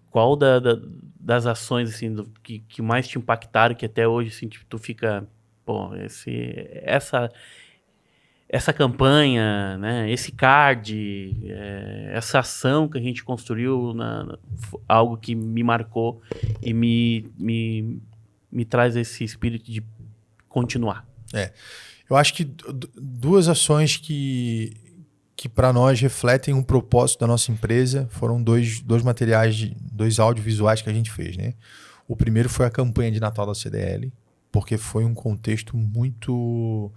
qual das ações assim, que mais te impactaram, que até hoje assim, tipo, tu fica... Pô, essa campanha, né, esse card, essa ação que a gente construiu, algo que me marcou e me traz esse espírito de continuar. Eu acho que 2 ações que para nós refletem um propósito da nossa empresa foram dois materiais, 2 audiovisuais que a gente fez, né? O primeiro foi a campanha de Natal da CDL, porque foi um contexto muito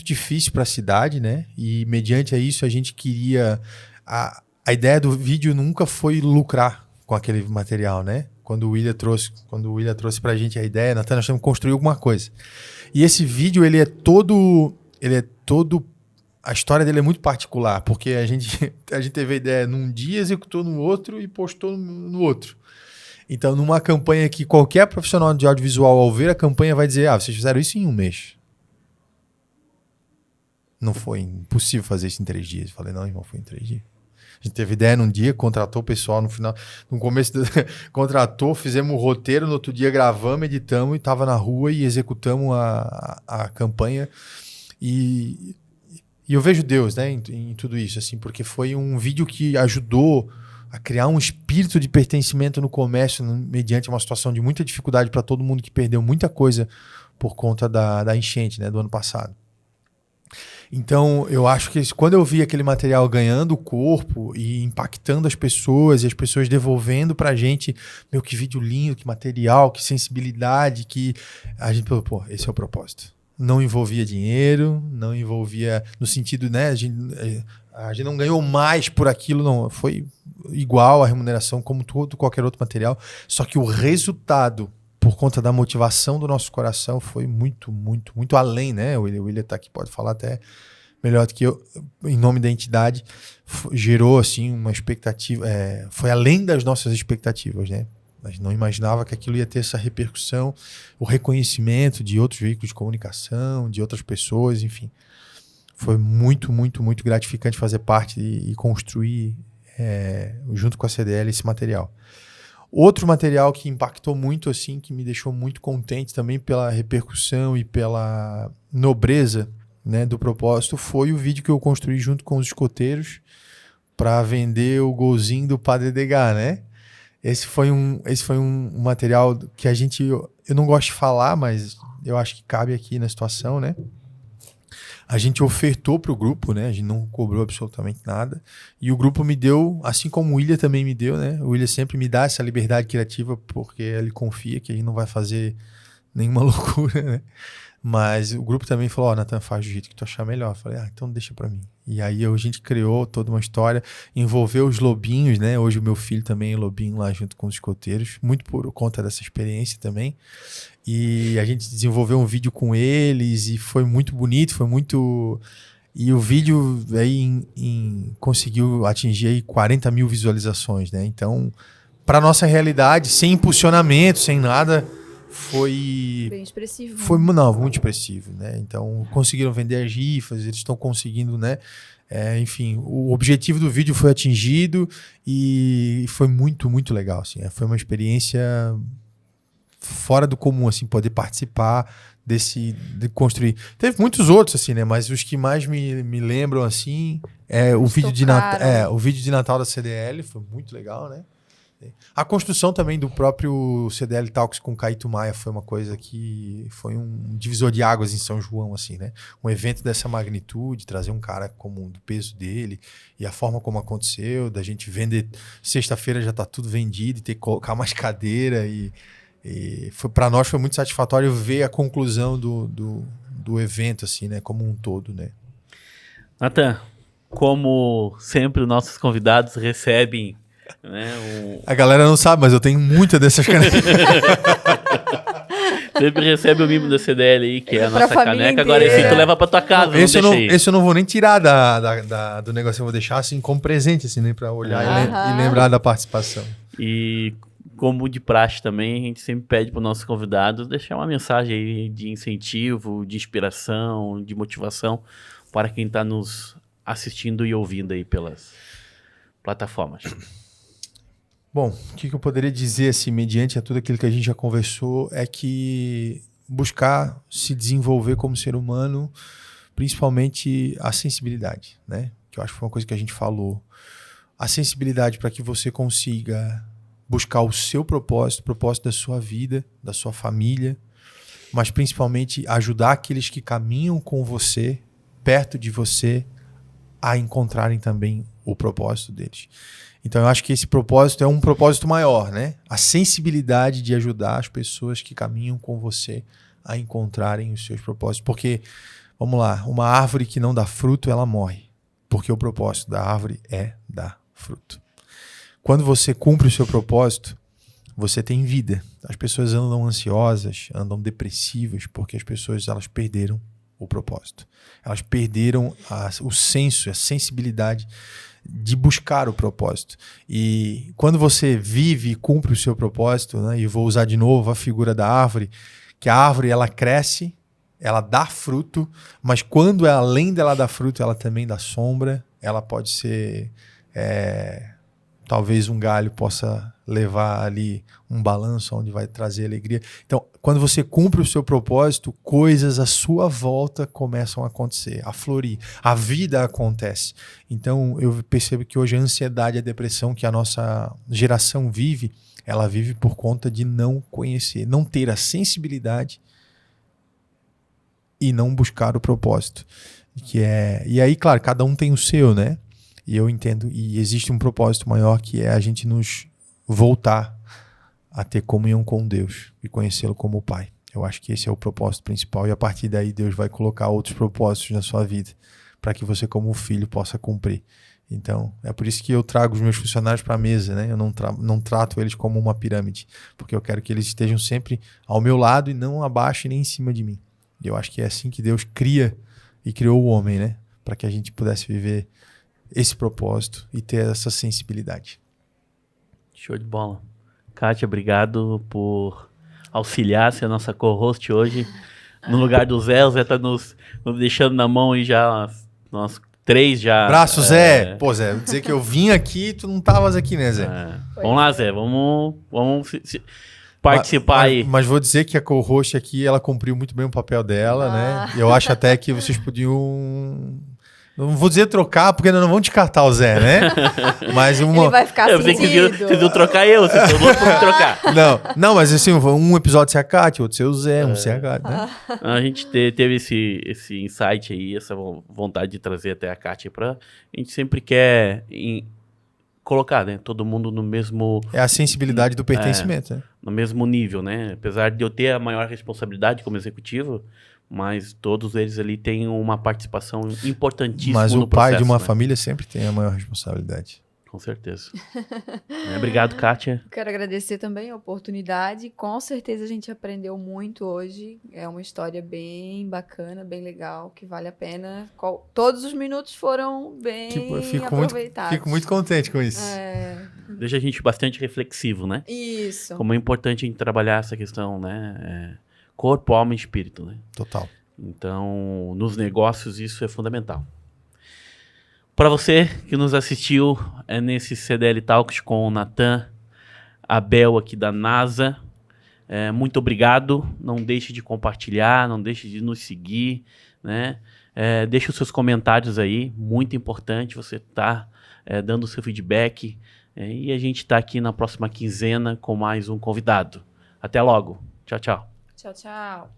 difícil para a cidade, né? E mediante a isso a gente queria... A ideia do vídeo nunca foi lucrar com aquele material, né? Quando o William trouxe para a gente a ideia, Natan, nós temos que construir alguma coisa. E esse vídeo, ele é todo... A história dele é muito particular, porque a gente teve a ideia num dia, executou no outro e postou no outro. Então, numa campanha que qualquer profissional de audiovisual, ao ver a campanha, vai dizer, vocês fizeram isso em 1 mês. Não foi impossível fazer isso em 3 dias. Eu falei, não, irmão, foi em 3 dias. A gente teve ideia num dia, contratou o pessoal no final. No começo, contratou, fizemos o roteiro, no outro dia gravamos, editamos, e estava na rua e executamos a campanha. E eu vejo Deus, né, em tudo isso, assim, porque foi um vídeo que ajudou a criar um espírito de pertencimento no comércio, mediante uma situação de muita dificuldade para todo mundo que perdeu muita coisa por conta da enchente, né, do ano passado. Então, eu acho que quando eu vi aquele material ganhando corpo e impactando as pessoas, e as pessoas devolvendo pra gente, meu, que vídeo lindo, que material, que sensibilidade, que a gente falou, pô, esse é o propósito. Não envolvia dinheiro, não envolvia no sentido, né, a gente não ganhou mais por aquilo, não, foi igual a remuneração como qualquer outro material, só que o resultado, por conta da motivação do nosso coração, foi muito, muito, muito além, né? O William tá aqui, pode falar até melhor do que eu, em nome da entidade, gerou, assim, uma expectativa, foi além das nossas expectativas, né? A gente não imaginava que aquilo ia ter essa repercussão, o reconhecimento de outros veículos de comunicação, de outras pessoas, enfim. Foi muito, muito, muito gratificante fazer parte e construir, junto com a CDL, esse material. Outro material que impactou muito, assim, que me deixou muito contente também pela repercussão e pela nobreza, né, do propósito, foi o vídeo que eu construí junto com os escoteiros para vender o golzinho do Padre Edgar, né? Esse foi um material que eu não gosto de falar, mas eu acho que cabe aqui na situação, né? A gente ofertou para o grupo, né? A gente não cobrou absolutamente nada. E o grupo me deu, assim como o William também me deu, né? O William sempre me dá essa liberdade criativa porque ele confia que a gente não vai fazer nenhuma loucura, né? Mas o grupo também falou, Natan, faz do jeito que tu achar melhor. Eu falei, então deixa pra mim. E aí a gente criou toda uma história, envolveu os lobinhos, né? Hoje o meu filho também é lobinho lá junto com os escoteiros, muito por conta dessa experiência também. E a gente desenvolveu um vídeo com eles e foi muito bonito, foi muito... E o vídeo aí conseguiu atingir aí 40 mil visualizações, né? Então, para nossa realidade, sem impulsionamento, sem nada... Foi bem expressivo. Foi muito expressivo, né? Então conseguiram vender as rifas, eles estão conseguindo, né? Enfim, o objetivo do vídeo foi atingido e foi muito, muito legal, assim. Foi uma experiência fora do comum, assim, poder participar de construir. Teve muitos outros, assim, né? Mas os que mais me lembram, assim, o vídeo de Natal da CDL, foi muito legal, né? A construção também do próprio CDL Talks com Caíto Maia foi uma coisa que foi um divisor de águas em São João, assim, né? Um evento dessa magnitude, trazer um cara como do peso dele e a forma como aconteceu, da gente vender, sexta-feira já tá tudo vendido e ter que colocar mais cadeira e para nós foi muito satisfatório ver a conclusão do evento, assim, né? Como um todo, né? Natan, como sempre, os nossos convidados recebem, né, A galera não sabe, mas eu tenho muita dessas canetas. sempre recebe o mimo da CDL aí, que é a Pra nossa família caneca. Agora esse inteira. tu leva pra tua casa, não Esse deixa aí. eu não vou nem tirar do negócio, eu vou deixar assim como presente, assim, né? Pra olhar Aham. e lembrar da participação. E como de praxe também, a gente sempre pede para os nossos convidados deixar uma mensagem aí de incentivo, de inspiração, de motivação para quem está nos assistindo e ouvindo aí pelas plataformas. Bom, o que eu poderia dizer, assim, mediante a tudo aquilo que a gente já conversou, é que buscar se desenvolver como ser humano, principalmente a sensibilidade, né? Que eu acho que foi uma coisa que a gente falou. A sensibilidade para que você consiga buscar o seu propósito, o propósito da sua vida, da sua família, mas principalmente ajudar aqueles que caminham com você, perto de você, a encontrarem também o propósito deles. Então eu acho que esse propósito é um propósito maior, né? A sensibilidade de ajudar as pessoas que caminham com você a encontrarem os seus propósitos. Porque, vamos lá, uma árvore que não dá fruto, ela morre. Porque o propósito da árvore é dar fruto. Quando você cumpre o seu propósito, você tem vida. As pessoas andam ansiosas, andam depressivas, porque as pessoas elas perderam o propósito. Elas perderam o senso, a sensibilidade de buscar o propósito. E quando você vive e cumpre o seu propósito, né, e vou usar de novo a figura da árvore, que a árvore ela cresce, ela dá fruto, mas quando além dela dar fruto, ela também dá sombra, ela pode ser... talvez um galho possa levar ali um balanço onde vai trazer alegria. Então, quando você cumpre o seu propósito, coisas à sua volta começam a acontecer, a florir. A vida acontece. Então, eu percebo que hoje a ansiedade e a depressão que a nossa geração vive, ela vive por conta de não conhecer, não ter a sensibilidade e não buscar o propósito. E aí, claro, cada um tem o seu, né? E eu entendo, e existe um propósito maior que é a gente nos voltar a ter comunhão com Deus e conhecê-lo como Pai. Eu acho que esse é o propósito principal e a partir daí Deus vai colocar outros propósitos na sua vida para que você como filho possa cumprir. Então, é por isso que eu trago os meus funcionários para a mesa, né? Eu não trato eles como uma pirâmide, porque eu quero que eles estejam sempre ao meu lado e não abaixo e nem em cima de mim. E eu acho que é assim que Deus cria e criou o homem, né? Para que a gente pudesse viver esse propósito e ter essa sensibilidade. Show de bola. Kátia, obrigado por auxiliar, ser a nossa co-host hoje. No lugar do Zé, o Zé tá nos deixando na mão e já nós três já... Abraço, Zé! Pô, Zé, vou dizer que eu vim aqui e tu não estavas aqui, né, Zé? Vamos lá, Zé, vamos participar aí. Mas vou dizer que a co-host aqui, ela cumpriu muito bem o papel dela, né? Eu acho até que vocês podiam... Não vou dizer trocar, porque não vão descartar o Zé, né? Mas Ele vai ficar eu pensei que sentido. vocês iam trocar eu, vocês estão loucos pra trocar. Não, mas assim, um episódio ser a Kátia, outro ser o Zé, um ser a Kátia, né? A gente teve esse insight aí, essa vontade de trazer até a Kátia a gente sempre quer colocar, né? Todo mundo no mesmo... É a sensibilidade do pertencimento, né? No mesmo nível, né? Apesar de eu ter a maior responsabilidade como executivo, mas todos eles ali têm uma participação importantíssima Mas o no processo, pai de uma né? família sempre tem a maior responsabilidade. Com certeza. Obrigado, Kátia. Quero agradecer também a oportunidade. Com certeza a gente aprendeu muito hoje. É uma história bem bacana, bem legal, que vale a pena. Todos os minutos foram bem aproveitados. Fico muito contente com isso. Deixa a gente bastante reflexivo, né? Isso. Como é importante a gente trabalhar essa questão, né? Corpo, alma e espírito, né? Total. Então, nos negócios isso é fundamental. Para você que nos assistiu nesse CDL Talks com o Natan, Abel aqui da NASA, muito obrigado. Não deixe de compartilhar, não deixe de nos seguir, né? Deixe os seus comentários aí, muito importante você estar dando o seu feedback, E a gente está aqui na próxima quinzena com mais um convidado. Até logo. Tchau, tchau. Tchau, tchau.